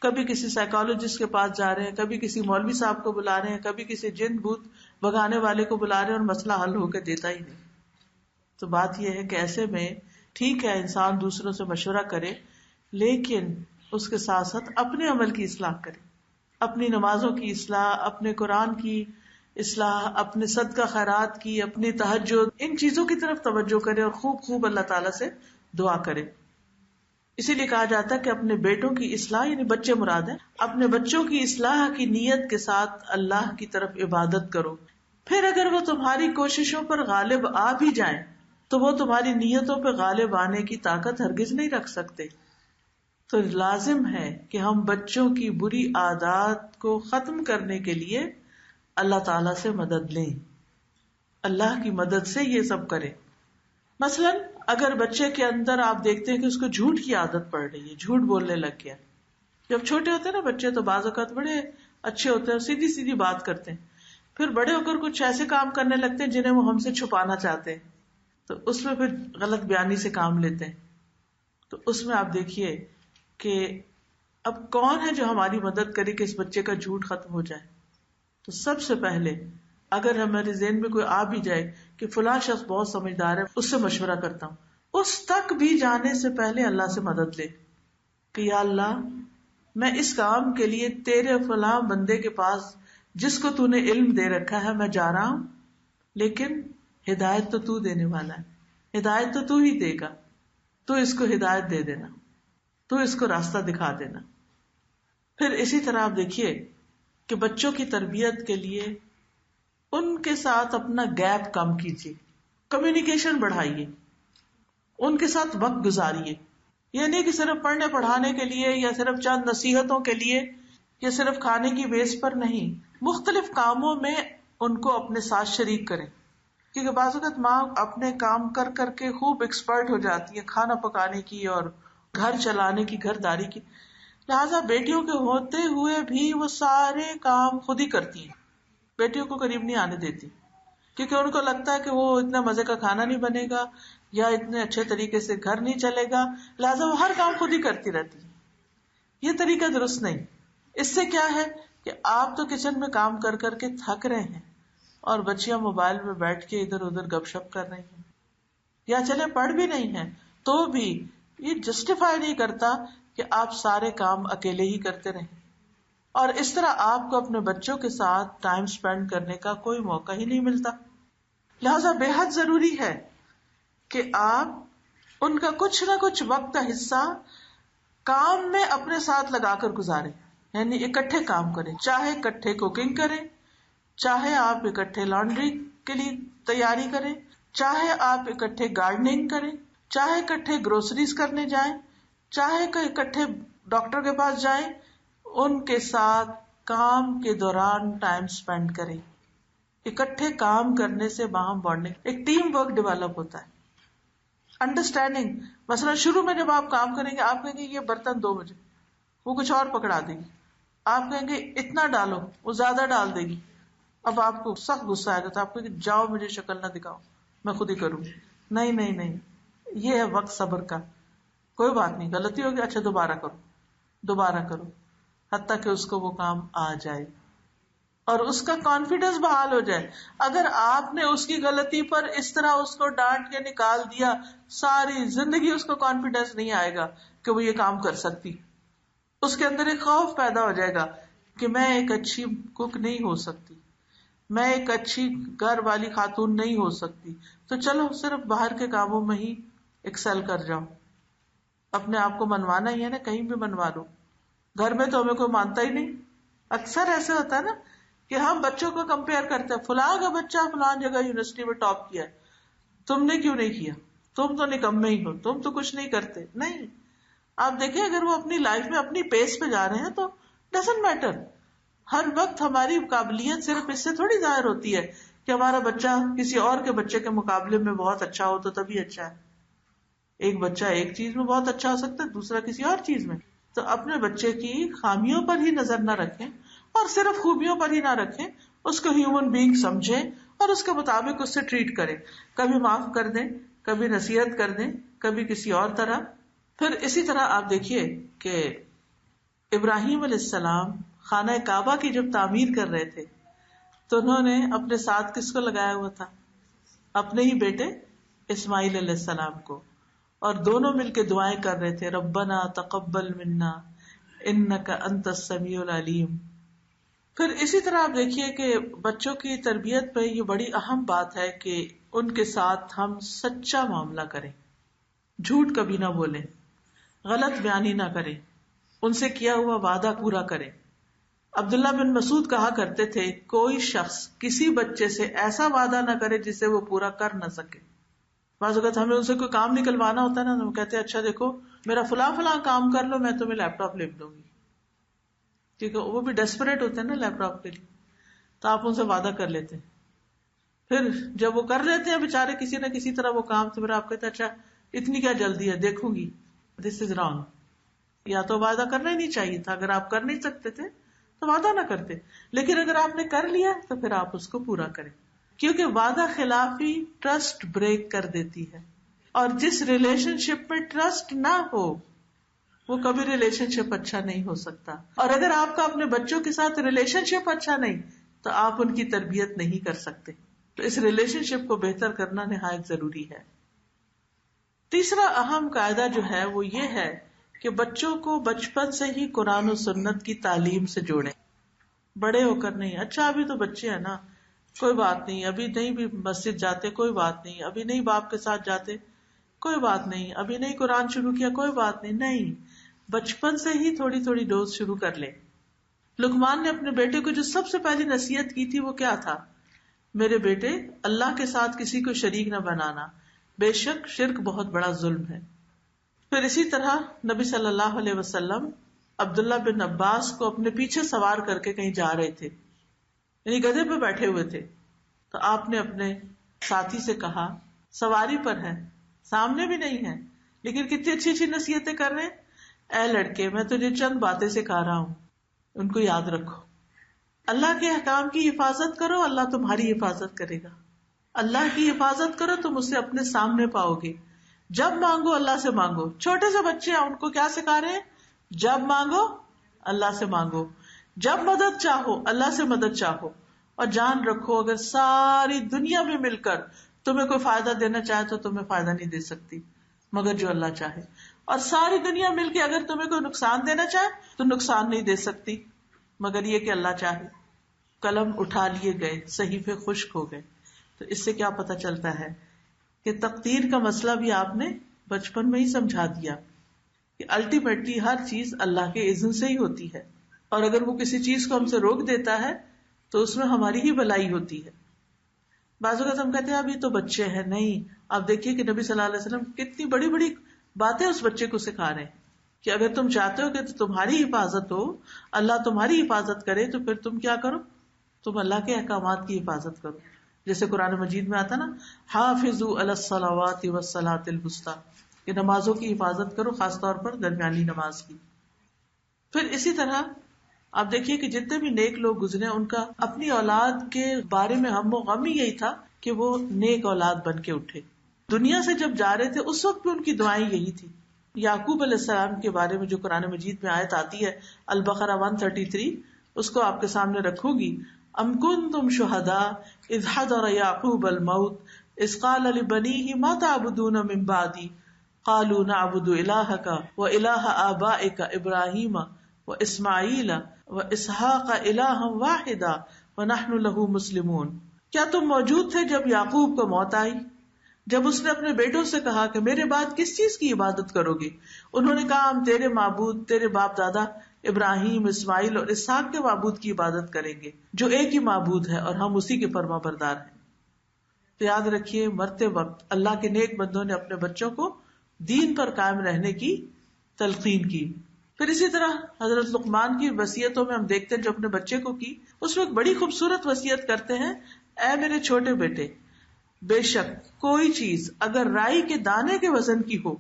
کبھی کسی سائیکالوجسٹ کے پاس جا رہے ہیں، کبھی کسی مولوی صاحب کو بلا رہے ہیں، کبھی کسی جن بھوت بھگانے والے کو بلا رہے ہیں، اور مسئلہ حل ہو کے دیتا ہی نہیں. تو بات یہ ہے کہ ایسے میں ٹھیک ہے انسان دوسروں سے مشورہ کرے، لیکن اس کے ساتھ ساتھ اپنے عمل کی اصلاح کرے، اپنی نمازوں کی اصلاح، اپنے قرآن کی اصلاح، اپنے صدقہ خیرات کی، اپنی تہجد، ان چیزوں کی طرف توجہ کرے اور خوب خوب اللہ تعالیٰ سے دعا کرے. اسی لیے کہا جاتا ہے کہ اپنے بیٹوں کی اصلاح، یعنی بچے مراد ہیں، اپنے بچوں کی اصلاح کی نیت کے ساتھ اللہ کی طرف عبادت کرو. پھر اگر وہ تمہاری کوششوں پر غالب آ بھی جائیں تو وہ تمہاری نیتوں پہ غالب آنے کی طاقت ہرگز نہیں رکھ سکتے. تو لازم ہے کہ ہم بچوں کی بری عادات کو ختم کرنے کے لیے اللہ تعالی سے مدد لیں، اللہ کی مدد سے یہ سب کریں. مثلاً اگر بچے کے اندر آپ دیکھتے ہیں کہ اس کو جھوٹ کی عادت پڑ رہی ہے، جھوٹ بولنے لگ گیا. جب چھوٹے ہوتے ہیں نا بچے تو بعض اوقات بڑے اچھے ہوتے ہیں، سیدھی سیدھی بات کرتے ہیں، پھر بڑے ہو کر کچھ ایسے کام کرنے لگتے ہیں جنہیں وہ ہم سے چھپانا چاہتے ہیں، تو اس میں پھر غلط بیانی سے کام لیتے ہیں. تو اس میں آپ دیکھیے کہ اب کون ہے جو ہماری مدد کرے کہ اس بچے کا جھوٹ ختم ہو جائے. تو سب سے پہلے اگر ہمارے ذہن میں کوئی آ بھی جائے کہ فلاں شخص بہت سمجھدار ہے، اس سے مشورہ کرتا ہوں، اس تک بھی جانے سے پہلے اللہ سے مدد لے کہ یا اللہ میں اس کام کے لیے تیرے فلاں بندے کے پاس جس کو تو نے علم دے رکھا ہے میں جا رہا ہوں، لیکن ہدایت تو تو دینے والا ہے، ہدایت تو ہی دے گا، تو اس کو ہدایت دے دینا، تو اس کو راستہ دکھا دینا. پھر اسی طرح آپ دیکھیے کہ بچوں کی تربیت کے لیے ان کے ساتھ اپنا گیپ کم کیجیے، کمیونیکیشن بڑھائیے، ان کے ساتھ وقت گزاریے. یہ نہیں کہ صرف پڑھنے پڑھانے کے لیے یا صرف چند نصیحتوں کے لیے یا صرف کھانے کی بیس پر نہیں، مختلف کاموں میں ان کو اپنے ساتھ شریک کریں. کیونکہ بعض اوقات ماں اپنے کام کر کر کے خوب ایکسپرٹ ہو جاتی ہے کھانا پکانے کی اور گھر چلانے کی، گھر داری کی، لہٰذا بیٹیوں کے ہوتے ہوئے بھی وہ سارے کام خود ہی کرتی ہیں، بیٹیوں کو قریب نہیں آنے دیتی، کیونکہ ان کو لگتا ہے کہ وہ اتنا مزے کا کھانا نہیں بنے گا یا اتنے اچھے طریقے سے گھر نہیں چلے گا، لہٰذا وہ ہر کام خود ہی کرتی رہتی. یہ طریقہ درست نہیں. اس سے کیا ہے کہ آپ تو کچن میں کام کر کر کے تھک رہے ہیں اور بچیاں موبائل میں بیٹھ کے ادھر ادھر گپ شپ کر رہی ہیں، یا چلے پڑھ بھی نہیں ہیں تو بھی یہ جسٹیفائی نہیں کرتا کہ آپ سارے کام اکیلے ہی کرتے رہیں. اور اس طرح آپ کو اپنے بچوں کے ساتھ ٹائم سپینڈ کرنے کا کوئی موقع ہی نہیں ملتا. لہذا بے حد ضروری ہے کہ آپ ان کا کچھ نہ کچھ وقت کا حصہ کام میں اپنے ساتھ لگا کر گزاریں، یعنی اکٹھے کام کریں، چاہے اکٹھے کوکنگ کریں، چاہے آپ اکٹھے لانڈری کے لیے تیاری کریں، چاہے آپ اکٹھے گارڈننگ کریں، چاہے اکٹھے گروسریز کرنے جائیں، چاہے کہ اکٹھے ڈاکٹر کے پاس جائیں، ان کے ساتھ کام کے دوران ٹائم سپینڈ کریں. اکٹھے کام کرنے سے باہم بانڈنگ، ایک ٹیم ورک ڈیولپ ہوتا ہے. انڈرسٹینڈنگ، مثلا شروع میں جب آپ کام کریں گے آپ کہیں گے یہ برتن دو مجھے، وہ کچھ اور پکڑا دے گی، آپ کہیں گے اتنا ڈالو، وہ زیادہ ڈال دے گی، اب آپ کو سخت غصہ آئے گا تو آپ کہیں گے جاؤ مجھے شکل نہ دکھاؤ میں خود ہی کروں. نہیں نہیں نہیں، یہ ہے وقت صبر کا. کوئی بات نہیں، غلطی ہوگی، اچھا دوبارہ کرو، دوبارہ کرو، حتیٰ کہ اس کو وہ کام آ جائے اور اس کا کانفیڈینس بحال ہو جائے. اگر آپ نے اس کی غلطی پر اس طرح اس کو ڈانٹ کے نکال دیا، ساری زندگی اس کو کانفیڈینس نہیں آئے گا کہ وہ یہ کام کر سکتی. اس کے اندر ایک خوف پیدا ہو جائے گا کہ میں ایک اچھی کک نہیں ہو سکتی، میں ایک اچھی گھر والی خاتون نہیں ہو سکتی، تو چلو صرف باہر کے کاموں میں ہی ایکسل کر جاؤ. اپنے آپ کو منوانا ہی ہے نا، کہیں بھی منوا لو، گھر میں تو ہمیں کوئی مانتا ہی نہیں. اکثر ایسے ہوتا ہے نا کہ ہم بچوں کو کمپیئر کرتے ہیں، فلاں کا بچہ فلاں جگہ یونیورسٹی میں ٹاپ کیا، تم نے کیوں نہیں کیا، تم تو نکمے ہی ہو، تم تو کچھ نہیں کرتے. نہیں، آپ دیکھیں اگر وہ اپنی لائف میں اپنی پیس پہ جا رہے ہیں تو ڈزنٹ میٹر. ہر وقت ہماری قابلیت صرف اس سے تھوڑی ظاہر ہوتی ہے کہ ہمارا بچہ کسی اور کے بچے کے مقابلے میں بہت اچھا ہو تو تبھی اچھا ہے. ایک بچہ ایک چیز میں بہت اچھا ہو سکتا ہے، دوسرا کسی اور چیز میں. تو اپنے بچے کی خامیوں پر ہی نظر نہ رکھیں اور صرف خوبیوں پر ہی نہ رکھیں، اس کو ہیومن بینگ سمجھیں اور اس کے مطابق اس سے ٹریٹ کریں. کبھی معاف کر دیں، کبھی نصیحت کر دیں، کبھی کسی اور طرح. پھر اسی طرح آپ دیکھیے کہ ابراہیم علیہ السلام خانہ کعبہ کی جب تعمیر کر رہے تھے تو انہوں نے اپنے ساتھ کس کو لگایا ہوا تھا؟ اپنے ہی بیٹے اسماعیل علیہ السلام کو، اور دونوں مل کے دعائیں کر رہے تھے، ربنا تقبل منا انک انت السمیع العلیم. پھر اسی طرح آپ دیکھیے کہ بچوں کی تربیت پہ یہ بڑی اہم بات ہے کہ ان کے ساتھ ہم سچا معاملہ کریں، جھوٹ کبھی نہ بولیں، غلط بیانی نہ کریں، ان سے کیا ہوا وعدہ پورا کریں. عبداللہ بن مسعود کہا کرتے تھے کوئی شخص کسی بچے سے ایسا وعدہ نہ کرے جسے وہ پورا کر نہ سکے. بعض اوقات ہمیں ان سے کوئی کام نکلوانا ہوتا ہے نا، ہم کہتے ہیں اچھا دیکھو میرا فلاں فلاں کام کر لو، میں تمہیں لیپ ٹاپ لے دوں گی، کیونکہ وہ بھی ڈیسپریٹ ہوتے ہیں نا لیپ ٹاپ کے لیے. تو آپ ان سے وعدہ کر لیتے ہیں، پھر جب وہ کر لیتے ہیں بےچارے کسی نہ کسی طرح وہ کام، تو پھر آپ کہتے ہیں اچھا اتنی کیا جلدی ہے، دیکھوں گی. دس از رانگ. یا تو وعدہ کرنا ہی نہیں چاہیے تھا. اگر آپ کر نہیں سکتے تھے تو وعدہ نہ کرتے، لیکن اگر آپ نے کر لیا تو پھر آپ اس کو پورا کریں، کیونکہ وعدہ خلافی ٹرسٹ بریک کر دیتی ہے. اور جس ریلیشن شپ میں ٹرسٹ نہ ہو وہ کبھی ریلیشن شپ اچھا نہیں ہو سکتا. اور اگر آپ کا اپنے بچوں کے ساتھ ریلیشن شپ اچھا نہیں تو آپ ان کی تربیت نہیں کر سکتے. تو اس ریلیشن شپ کو بہتر کرنا نہایت ضروری ہے. تیسرا اہم قاعدہ جو ہے وہ یہ ہے کہ بچوں کو بچپن سے ہی قرآن و سنت کی تعلیم سے جوڑیں، بڑے ہو کر نہیں. اچھا ابھی تو بچے ہیں نا، کوئی بات نہیں، ابھی نہیں بھی مسجد جاتے کوئی بات نہیں، ابھی نہیں باپ کے ساتھ جاتے کوئی بات نہیں، ابھی نہیں قرآن شروع کیا کوئی بات نہیں. نہیں، بچپن سے ہی تھوڑی تھوڑی ڈوز شروع کر لیں. لقمان نے اپنے بیٹے کو جو سب سے پہلی نصیحت کی تھی وہ کیا تھا؟ میرے بیٹے اللہ کے ساتھ کسی کو شریک نہ بنانا، بے شک شرک بہت بڑا ظلم ہے. پھر اسی طرح نبی صلی اللہ علیہ وسلم عبداللہ بن عباس کو اپنے پیچھے سوار کر کے کہیں جا رہے تھے، یعنی گدھے پہ بیٹھے ہوئے تھے. تو آپ نے اپنے ساتھی سے کہا سواری پر ہے، سامنے بھی نہیں ہے، لیکن کتنی اچھی اچھی نصیحتیں کر رہے ہیں. اے لڑکے میں تجھے چند باتیں سکھا رہا ہوں، ان کو یاد رکھو. اللہ کے احکام کی حفاظت کرو، اللہ تمہاری حفاظت کرے گا. اللہ کی حفاظت کرو تم اسے اپنے سامنے پاؤ گے. جب مانگو اللہ سے مانگو. چھوٹے سے بچے ہیں ان کو کیا سکھا رہے ہیں؟ جب مانگو اللہ سے مانگو، جب مدد چاہو اللہ سے مدد چاہو. اور جان رکھو اگر ساری دنیا میں مل کر تمہیں کوئی فائدہ دینا چاہے تو تمہیں فائدہ نہیں دے سکتی مگر جو اللہ چاہے، اور ساری دنیا مل کے اگر تمہیں کوئی نقصان دینا چاہے تو نقصان نہیں دے سکتی مگر یہ کہ اللہ چاہے. قلم اٹھا لیے گئے، صحیفے خشک ہو گئے. تو اس سے کیا پتہ چلتا ہے کہ تقدیر کا مسئلہ بھی آپ نے بچپن میں ہی سمجھا دیا کہ الٹیمیٹلی ہر چیز اللہ کے اذن سے ہی ہوتی ہے، اور اگر وہ کسی چیز کو ہم سے روک دیتا ہے تو اس میں ہماری ہی بھلائی ہوتی ہے. بعض اوقات ہم کہتے ہیں ابھی تو بچے ہیں. نہیں، آپ دیکھیے کہ نبی صلی اللہ علیہ وسلم کتنی بڑی بڑی باتیں اس بچے کو سکھا رہے ہیں کہ اگر تم چاہتے ہو کہ تمہاری حفاظت ہو، اللہ تمہاری حفاظت کرے، تو پھر تم کیا کرو؟ تم اللہ کے احکامات کی حفاظت کرو. جیسے قرآن مجید میں آتا نا حافظوا علی الصلوات والصلاۃ الوسطی، کہ نمازوں کی حفاظت کرو، خاص طور پر درمیانی نماز کی. پھر اسی طرح آپ دیکھیے کہ جتنے بھی نیک لوگ گزرے ان کا اپنی اولاد کے بارے میں ہم و غم ہی یہی تھا کہ وہ نیک اولاد بن کے اٹھے. دنیا سے جب جا رہے تھے اس وقت بھی ان کی دعائیں یہی تھی. یعقوب علیہ السلام کے بارے میں جو قرآن مجید میں آیت آتی ہے البقرہ 133، اس کو آپ کے سامنے رکھوں گی. ام کنتم شہداء اذ حضر یعقوب الموت اذ قال لبنیہ ما تعبدون من بعدی قالوا نعبد الہک والہ آبائک ابراہیم واسماعیل واسحاق الہا واحدا ونحن لہ مسلمون. کیا تم موجود تھے جب یعقوب کو موت آئی، جب اس نے اپنے بیٹوں سے کہا کہ میرے بعد کس چیز کی عبادت کرو گے؟ انہوں نے کہا ہم تیرے معبود، تیرے باپ دادا ابراہیم، اسماعیل اور اسحاق کے معبود کی عبادت کریں گے جو ایک ہی معبود ہے اور ہم اسی کے فرما بردار ہیں. تو یاد رکھیے مرتے وقت اللہ کے نیک بندوں نے اپنے بچوں کو دین پر قائم رہنے کی تلقین کی. پھر اسی طرح حضرت لقمان کی وصیتوں میں ہم دیکھتے ہیں جو اپنے بچے کو کی، اس میں ایک بڑی خوبصورت وصیت کرتے ہیں، اے میرے چھوٹے بیٹے، بے شک کوئی چیز اگر رائی کے دانے کے وزن کی ہو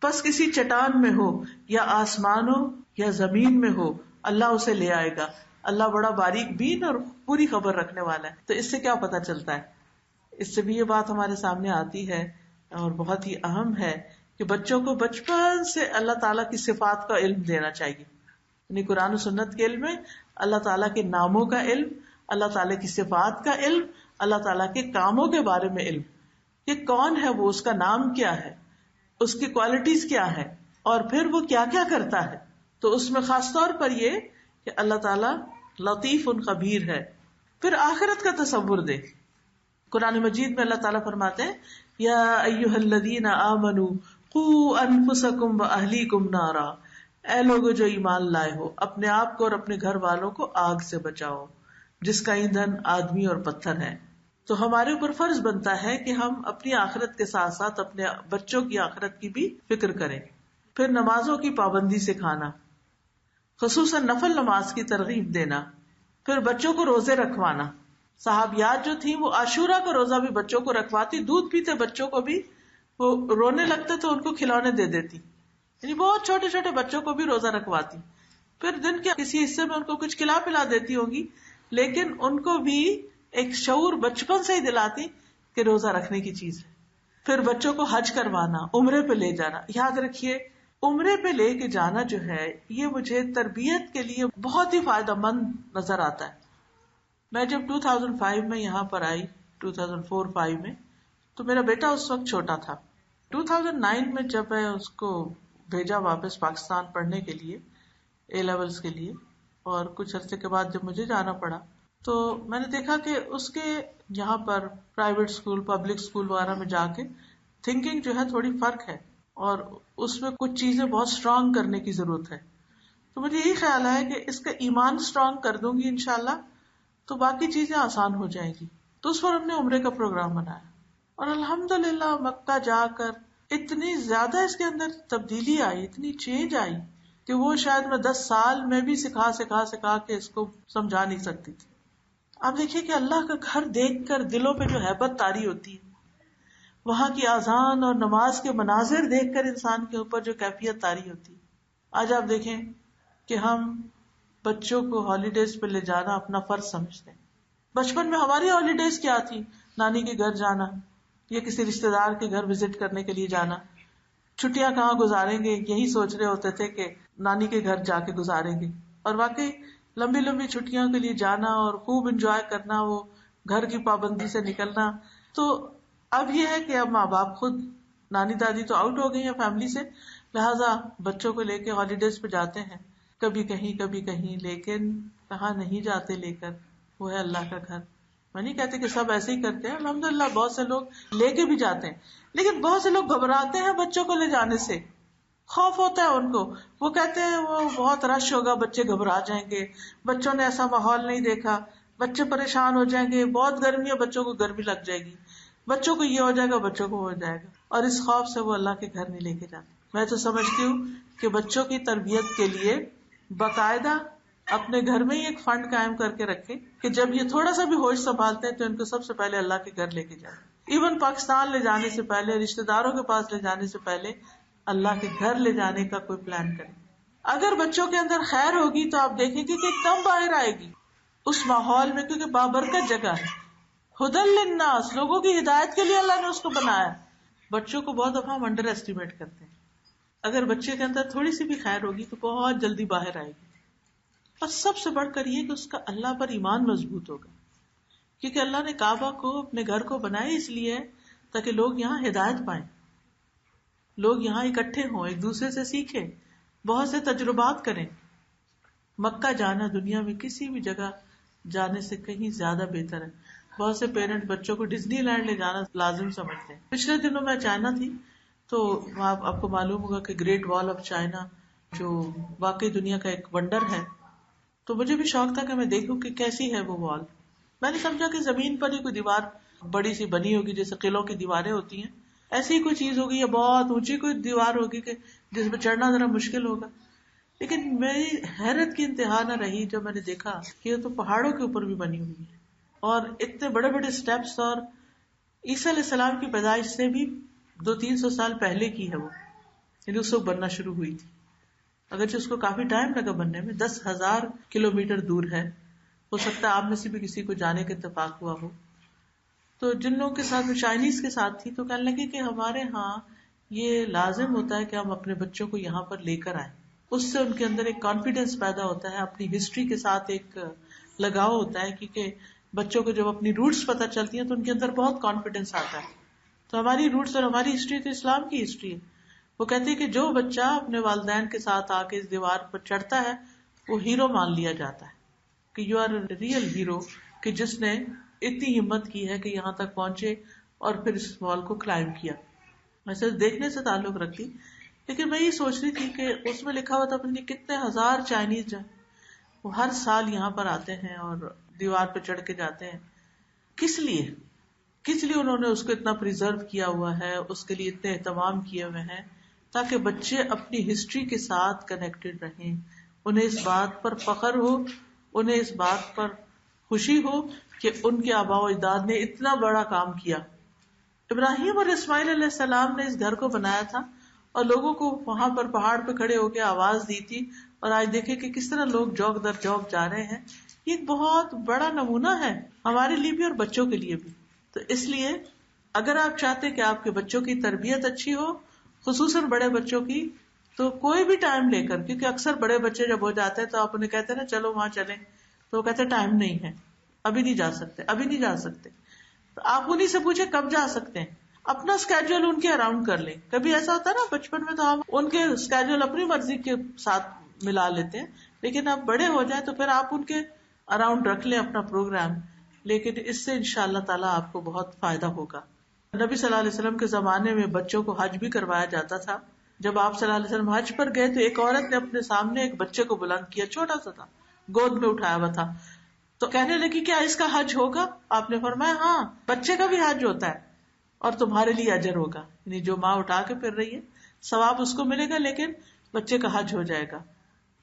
پس کسی چٹان میں ہو یا آسمانوں یا زمین میں ہو، اللہ اسے لے آئے گا. اللہ بڑا باریک بین اور پوری خبر رکھنے والا ہے. تو اس سے کیا پتا چلتا ہے؟ اس سے بھی یہ بات ہمارے سامنے آتی ہے اور بہت ہی اہم ہے کہ بچوں کو بچپن سے اللہ تعالیٰ کی صفات کا علم دینا چاہیے. یعنی قرآن و سنت کے علم میں اللہ تعالیٰ کے ناموں کا علم، اللہ تعالیٰ کی صفات کا علم، اللہ تعالیٰ کے کاموں کے بارے میں علم، کہ کون ہے وہ، اس کا نام کیا ہے، اس کی کوالٹیز کیا ہے، اور پھر وہ کیا کیا کرتا ہے. تو اس میں خاص طور پر یہ کہ اللہ تعالیٰ لطیف خبیر ہے. پھر آخرت کا تصور دے. قرآن مجید میں اللہ تعالیٰ فرماتے ہیں یا ایھا الذین آمنوا قوا انفسکم واہلیکم نارا، اے لوگو جو ایمان لائے ہو اپنے آپ کو اور اپنے گھر والوں کو آگ سے بچاؤ جس کا ایندھن آدمی اور پتھر ہے. تو ہمارے اوپر فرض بنتا ہے کہ ہم اپنی آخرت کے ساتھ ساتھ اپنے بچوں کی آخرت کی بھی فکر کریں. پھر نمازوں کی پابندی سکھانا، خصوصاً نفل نماز کی ترغیب دینا. پھر بچوں کو روزے رکھوانا. صحابیات جو تھیں وہ عاشورہ کا روزہ بھی بچوں کو رکھواتی، دودھ پیتے بچوں کو بھی وہ رونے لگتے تو ان کو کھلونے دے دیتی، یعنی بہت چھوٹے چھوٹے بچوں کو بھی روزہ رکھواتی. پھر دن کے کسی حصے میں ان کو کچھ کھلا پلا دیتی ہوگی، لیکن ان کو بھی ایک شعور بچپن سے ہی دلاتی کہ روزہ رکھنے کی چیز ہے. پھر بچوں کو حج کروانا، عمرے پہ لے جانا. یاد رکھیے عمرے پہ لے کے جانا جو ہے یہ مجھے تربیت کے لیے بہت ہی فائدہ مند نظر آتا ہے. میں جب 2005 میں یہاں پر آئی، 2004-05 میں، تو میرا بیٹا اس وقت چھوٹا تھا. 2009 میں جب میں اس کو بھیجا واپس پاکستان پڑھنے کے لیے اے لیولز کے لیے، اور کچھ عرصے کے بعد جب مجھے جانا پڑا تو میں نے دیکھا کہ اس کے یہاں پر پرائیویٹ اسکول، پبلک اسکول وغیرہ میں جا کے تھنکنگ جو ہے تھوڑی فرق ہے اور اس میں کچھ چیزیں بہت اسٹرانگ کرنے کی ضرورت ہے. تو مجھے یہی خیال ہے کہ اس کا ایمان اسٹرانگ کر دوں گی انشاءاللہ تو باقی چیزیں آسان ہو جائیں گی. تو اس پر ہم نے عمرے کا پروگرام بنایا اور الحمدللہ مکہ جا کر اتنی زیادہ اس کے اندر تبدیلی آئی، اتنی چینج آئی کہ وہ شاید میں 10 سال میں بھی سکھا کے اس کو سمجھا نہیں سکتی تھی. آپ دیکھیے کہ اللہ کا گھر دیکھ کر دلوں پہ جو ہیبت طاری ہوتی ہے، وہاں کی اذان اور نماز کے مناظر دیکھ کر انسان کے اوپر جو کیفیت طاری ہوتی ہے. آج آپ دیکھیں کہ ہم بچوں کو ہالیڈیز پہ لے جانا اپنا فرض سمجھتے ہیں. بچپن میں ہماری ہالیڈیز کیا تھی؟ نانی کے گھر جانا یا کسی رشتے دار کے گھر وزٹ کرنے کے لیے جانا. چھٹیاں کہاں گزاریں گے یہی سوچ رہے ہوتے تھے کہ نانی کے گھر جا کے گزاریں گے. اور واقعی لمبی لمبی چھٹیاں کے لیے جانا اور خوب انجوائے کرنا، وہ گھر کی پابندی سے نکلنا. تو اب یہ ہے کہ اب ماں باپ خود، نانی دادی تو آؤٹ ہو گئی ہیں فیملی سے، لہٰذا بچوں کو لے کے ہالیڈیز پہ جاتے ہیں، کبھی کہیں، لیکن کہاں نہیں جاتے لے کر، وہ ہے اللہ کا گھر. میں نہیں کہتے کہ سب ایسے ہی کرتے ہیں، الحمدللہ بہت سے لوگ لے کے بھی جاتے ہیں، لیکن بہت سے لوگ گھبراتے ہیں بچوں کو لے جانے سے، خوف ہوتا ہے ان کو. وہ کہتے ہیں وہ بہت رش ہوگا، بچے گھبرا جائیں گے، بچوں نے ایسا ماحول نہیں دیکھا، بچے پریشان ہو جائیں گے، بہت گرمی ہے بچوں کو گرمی لگ جائے گی، بچوں کو یہ ہو جائے گا، بچوں کو ہو جائے گا، اور اس خوف سے وہ اللہ کے گھر نہیں لے کے جاتے. میں تو سمجھتی ہوں کہ بچوں کی تربیت کے لیے باقاعدہ اپنے گھر میں ہی ایک فنڈ قائم کر کے رکھے کہ جب یہ تھوڑا سا بھی ہوش سنبھالتے ہیں تو ان کو سب سے پہلے اللہ کے گھر لے کے جائیں. ایون پاکستان لے جانے سے پہلے، رشتے داروں کے پاس لے جانے سے پہلے اللہ کے گھر لے جانے کا کوئی پلان کریں. اگر بچوں کے اندر خیر ہوگی تو آپ دیکھیں گے کہ ایک دم باہر آئے گی اس ماحول میں، کیونکہ بابرکت جگہ ہے. ہدی للناس، لوگوں کی ہدایت کے لیے اللہ نے اس کو بنایا. بچوں کو بہت دفعہ ہم انڈر ایسٹیمیٹ کرتے ہیں. اگر بچے کے اندر تھوڑی سی بھی خیر ہوگی تو بہت جلدی باہر آئے گی. اور سب سے بڑھ کر یہ کہ اس کا اللہ پر ایمان مضبوط ہوگا، کیونکہ اللہ نے کعبہ کو، اپنے گھر کو بنایا اس لیے تاکہ لوگ یہاں ہدایت پائیں، لوگ یہاں اکٹھے ہوں، ایک دوسرے سے سیکھیں، بہت سے تجربات کریں. مکہ جانا دنیا میں کسی بھی جگہ جانے سے کہیں زیادہ بہتر ہے. بہت سے پیرنٹ بچوں کو ڈزنی لینڈ لے جانا لازم سمجھتے ہیں. پچھلے دنوں میں چائنا تھی تو وہاں آپ کو معلوم ہوگا کہ گریٹ وال آف چائنا جو واقعی دنیا کا ایک ونڈر ہے. تو مجھے بھی شوق تھا کہ میں دیکھوں کہ کیسی ہے وہ وال. میں نے سمجھا کہ زمین پر ہی کوئی دیوار بڑی سی بنی ہوگی جیسے قلعوں کی دیواریں ہوتی ہیں, ایسی ہی کوئی چیز ہوگی یا بہت اونچی کوئی دیوار ہوگی کہ جس پہ چڑھنا ذرا مشکل ہوگا. لیکن میری حیرت کی انتہا نہ رہی جب میں نے دیکھا کہ یہ تو پہاڑوں کے اوپر بھی بنی ہوئی ہے, اور اتنے بڑے بڑے سٹیپس, اور عیسیٰ علیہ السلام کی پیدائش سے بھی 200-300 سال پہلے کی ہے وہ, یعنی اس وقت بننا شروع ہوئی تھی. اگرچہ اس کو کافی ٹائم لگا بننے میں, 10,000 کلومیٹر دور ہے. ہو سکتا ہے آپ میں سے بھی کسی کو جانے کا اتفاق ہوا ہو. تو جن لوگوں کے ساتھ, چائنیز کے ساتھ تھی, تو کہنے لگے کہ ہمارے ہاں یہ لازم ہوتا ہے کہ ہم اپنے بچوں کو یہاں پر لے کر آئیں. اس سے ان کے اندر ایک کانفیڈینس پیدا ہوتا ہے, اپنی ہسٹری کے ساتھ ایک لگاؤ ہوتا ہے, کیونکہ بچوں کو جب اپنی روٹس پتہ چلتی ہیں تو ان کے اندر بہت کانفیڈینس آتا ہے. تو ہماری روٹس اور ہماری ہسٹری تو اسلام کی ہسٹری ہے. وہ کہتے ہیں کہ جو بچہ اپنے والدین کے ساتھ آ کے اس دیوار پر چڑھتا ہے وہ ہیرو مان لیا جاتا ہے, کہ you are a real hero, کہ جس نے اتنی ہمت کی ہے کہ یہاں تک پہنچے اور پھر اس وال کو کلائم کیا. ویسے دیکھنے سے تعلق رکھتی, لیکن میں یہ سوچ رہی تھی کہ اس میں لکھا ہوا تھا اپنے کتنے ہزار چائنیز جو وہ ہر سال یہاں پر آتے ہیں اور دیوار پہ چڑھ کے جاتے ہیں. کس لیے انہوں نے اس کو اتنا پریزرو کیا ہوا ہے, اس کے لیے اتنے اہتمام کیے ہوئے ہیں, تاکہ بچے اپنی ہسٹری کے ساتھ کنیکٹڈ رہیں, انہیں اس بات پر فخر ہو, انہیں اس بات پر خوشی ہو کہ ان کے آباء و اجداد نے اتنا بڑا کام کیا. ابراہیم اور اسماعیل علیہ السلام نے اس گھر کو بنایا تھا اور لوگوں کو وہاں پر پہاڑ پہ کھڑے ہو کے آواز دی تھی, اور آج دیکھیں کہ کس طرح لوگ جوک در جوک جا رہے ہیں. یہ ایک بہت بڑا نمونہ ہے ہمارے لیے بھی اور بچوں کے لیے بھی. تو اس لیے اگر آپ چاہتے کہ آپ کے بچوں کی تربیت اچھی ہو, خصوصاً بڑے بچوں کی, تو کوئی بھی ٹائم لے کر, کیونکہ اکثر بڑے بچے جب ہو جاتے ہیں تو آپ انہیں کہتے ہیں نا چلو وہاں چلیں, تو وہ کہتے ہیں ٹائم نہیں ہے, ابھی نہیں جا سکتے. تو آپ انہیں سے پوچھیں کب جا سکتے ہیں, اپنا اسکیجول ان کے اراؤنڈ کر لیں. کبھی ایسا ہوتا ہے نا بچپن میں تو ہم ان کے اسکیجول اپنی مرضی کے ساتھ ملا لیتے ہیں, لیکن اب بڑے ہو جائیں تو پھر آپ ان کے اراؤنڈ رکھ لیں اپنا پروگرام. لیکن اس سے انشاءاللہ تعالیٰ آپ کو بہت فائدہ ہوگا. نبی صلی اللہ علیہ وسلم کے زمانے میں بچوں کو حج بھی کروایا جاتا تھا. جب آپ صلی اللہ علیہ وسلم حج پر گئے تو ایک عورت نے اپنے سامنے ایک بچے کو بلند کیا, چھوٹا سا تھا, گود میں اٹھایا ہوا تھا. تو کہنے لگی کیا اس کا حج ہوگا؟ آپ نے فرمایا ہاں, بچے کا بھی حج ہوتا ہے اور تمہارے لیے اجر ہوگا, یعنی جو ماں اٹھا کے پھر رہی ہے ثواب اس کو ملے گا, لیکن بچے کا حج ہو جائے گا.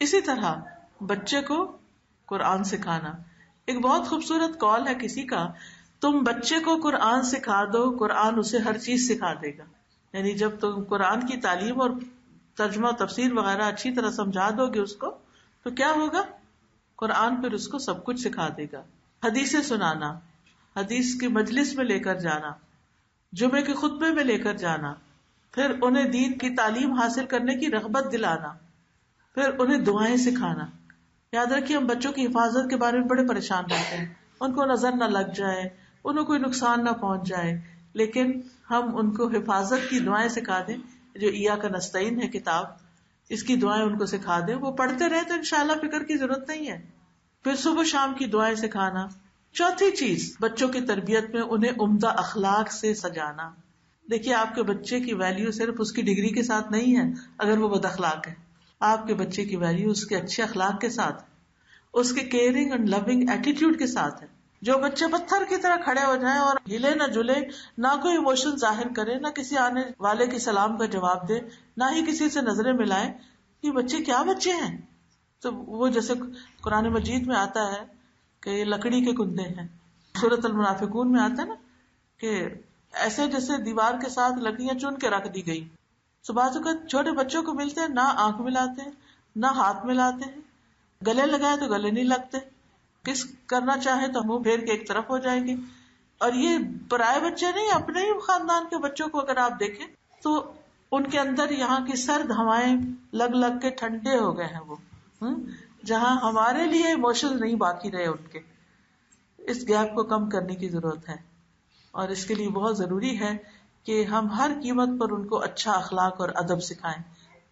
اسی طرح بچے کو قرآن سکھانا, ایک بہت خوبصورت قول ہے کسی کا, تم بچے کو قرآن سکھا دو, قرآن اسے ہر چیز سکھا دے گا. یعنی جب تم قرآن کی تعلیم اور ترجمہ تفسیر وغیرہ اچھی طرح سمجھا دو گے اس کو, تو کیا ہوگا, قرآن پھر اس کو سب کچھ سکھا دے گا. حدیثیں سنانا, حدیث کی مجلس میں لے کر جانا, جمعے کے خطبے میں لے کر جانا, پھر انہیں دین کی تعلیم حاصل کرنے کی رغبت دلانا, پھر انہیں دعائیں سکھانا. یاد رکھیے ہم بچوں کی حفاظت کے بارے میں بڑے پریشان رہتے ہیں, ان کو نظر نہ لگ جائے, انہیں کوئی نقصان نہ پہنچ جائے, لیکن ہم ان کو حفاظت کی دعائیں سکھا دیں, جو ایاک نستعین ہے کتاب, اس کی دعائیں ان کو سکھا دیں, وہ پڑھتے رہے تو انشاءاللہ فکر کی ضرورت نہیں ہے. پھر صبح شام کی دعائیں سکھانا. چوتھی چیز, بچوں کی تربیت میں انہیں عمدہ اخلاق سے سجانا. دیکھیے آپ کے بچے کی ویلیو صرف اس کی ڈگری کے ساتھ نہیں ہے اگر وہ بد اخلاق ہے. آپ کے بچے کی ویلیو اس کے اچھے اخلاق کے ساتھ, اس کے کیئرنگ اینڈ لونگ ایٹیٹیوڈ کے ساتھ ہے. جو بچے پتھر کی طرح کھڑے ہو جائیں اور ہلے نہ جلے, نہ کوئی ایموشن ظاہر کرے, نہ کسی آنے والے کے سلام کا جواب دے, نہ ہی کسی سے نظریں ملائیں, یہ بچے کیا بچے ہیں. تو وہ جیسے قرآن مجید میں آتا ہے کہ یہ لکڑی کے کندے ہیں, سورۃ المنافقون میں آتا ہے نا کہ ایسے جیسے دیوار کے ساتھ لکڑیاں چن کے رکھ دی گئی. تو بعض اوقات چھوٹے بچوں کو ملتے ہیں, نہ آنکھ ملاتے ہیں, نہ ہاتھ ملاتے ہیں, گلے لگائے تو گلے نہیں لگتے, کس کرنا چاہے تو منہ پھیر کے ایک طرف ہو جائیں گے. اور یہ پرائے بچے نہیں, اپنے ہی خاندان کے بچوں کو اگر آپ دیکھیں تو ان کے اندر یہاں کی سرد ہوائیں لگ لگ کے ٹھنڈے ہو گئے ہیں. وہ جہاں ہمارے لیے ایموشنل نہیں باقی رہے ان کے. اس گیپ کو کم کرنے کی ضرورت ہے, اور اس کے لیے بہت ضروری ہے کہ ہم ہر قیمت پر ان کو اچھا اخلاق اور ادب سکھائیں,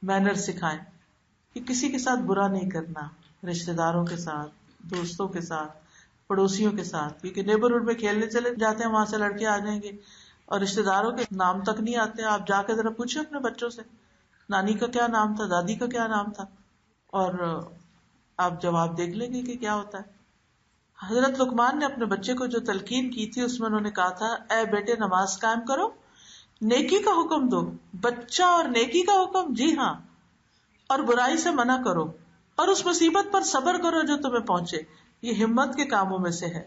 مینر سکھائیں, کہ کسی کے ساتھ برا نہیں کرنا, رشتے داروں کے ساتھ, دوستوں کے ساتھ, پڑوسیوں کے ساتھ. کیونکہ نیبرہڈ میں کھیلنے چلے جاتے ہیں, وہاں سے لڑکے آ جائیں گے اور رشتے داروں کے نام تک نہیں آتے. آپ جا کے ذرا پوچھیں اپنے بچوں سے, نانی کا کیا نام تھا، دادی کا کیا نام تھا، اور آپ جواب دیکھ لیں گے کہ کیا ہوتا ہے. حضرت لقمان نے اپنے بچے کو جو تلقین کی تھی اس میں انہوں نے کہا تھا اے بیٹے نماز قائم کرو، نیکی کا حکم دو. بچہ اور نیکی کا حکم، جی ہاں، اور برائی سے منع کرو، اور اس مصیبت پر صبر کرو جو تمہیں پہنچے. یہ ہمت کے کاموں میں سے ہے.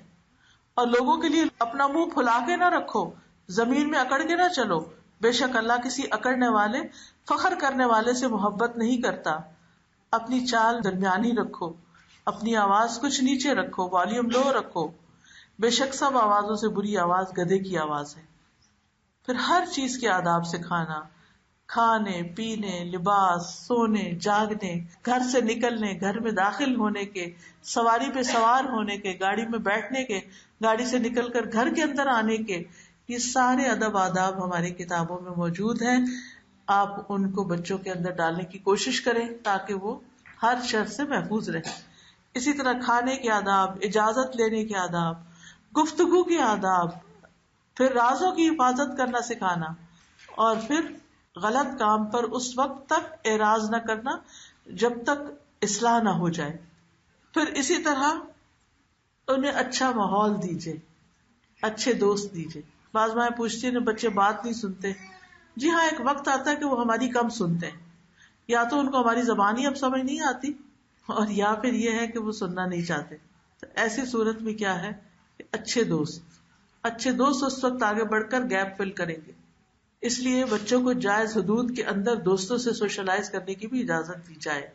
اور لوگوں کے لیے اپنا منہ پھلا کے نہ رکھو، زمین میں اکڑ کے نہ چلو. بے شک اللہ کسی اکڑنے والے، فخر کرنے والے سے محبت نہیں کرتا. اپنی چال درمیانی رکھو، اپنی آواز کچھ نیچے رکھو، والیوم لو رکھو. بے شک سب آوازوں سے بری آواز گدھے کی آواز ہے. پھر ہر چیز کے آداب سکھانا، کھانے پینے، لباس، سونے، جاگنے، گھر سے نکلنے، گھر میں داخل ہونے کے، سواری پہ سوار ہونے کے، گاڑی میں بیٹھنے کے، گاڑی سے نکل کر گھر کے اندر آنے کے. یہ سارے ادب آداب ہماری کتابوں میں موجود ہیں. آپ ان کو بچوں کے اندر ڈالنے کی کوشش کریں تاکہ وہ ہر شر سے محفوظ رہیں. اسی طرح کھانے کے آداب، اجازت لینے کے آداب، گفتگو کے آداب، پھر رازوں کی حفاظت کرنا سکھانا، اور پھر غلط کام پر اس وقت تک اعراض نہ کرنا جب تک اصلاح نہ ہو جائے. پھر اسی طرح انہیں اچھا ماحول دیجیے، اچھے دوست دیجیے. بعض مائیں پوچھتی ہیں بچے بات نہیں سنتے. جی ہاں، ایک وقت آتا ہے کہ وہ ہماری کم سنتے ہیں، یا تو ان کو ہماری زبان ہی اب سمجھ نہیں آتی، اور یا پھر یہ ہے کہ وہ سننا نہیں چاہتے. تو ایسی صورت میں کیا ہے کہ اچھے دوست اس وقت آگے بڑھ کر گیپ فل کریں گے. اس لیے بچوں کو جائز حدود کے اندر دوستوں سے سوشلائز کرنے کی بھی اجازت دی جائے.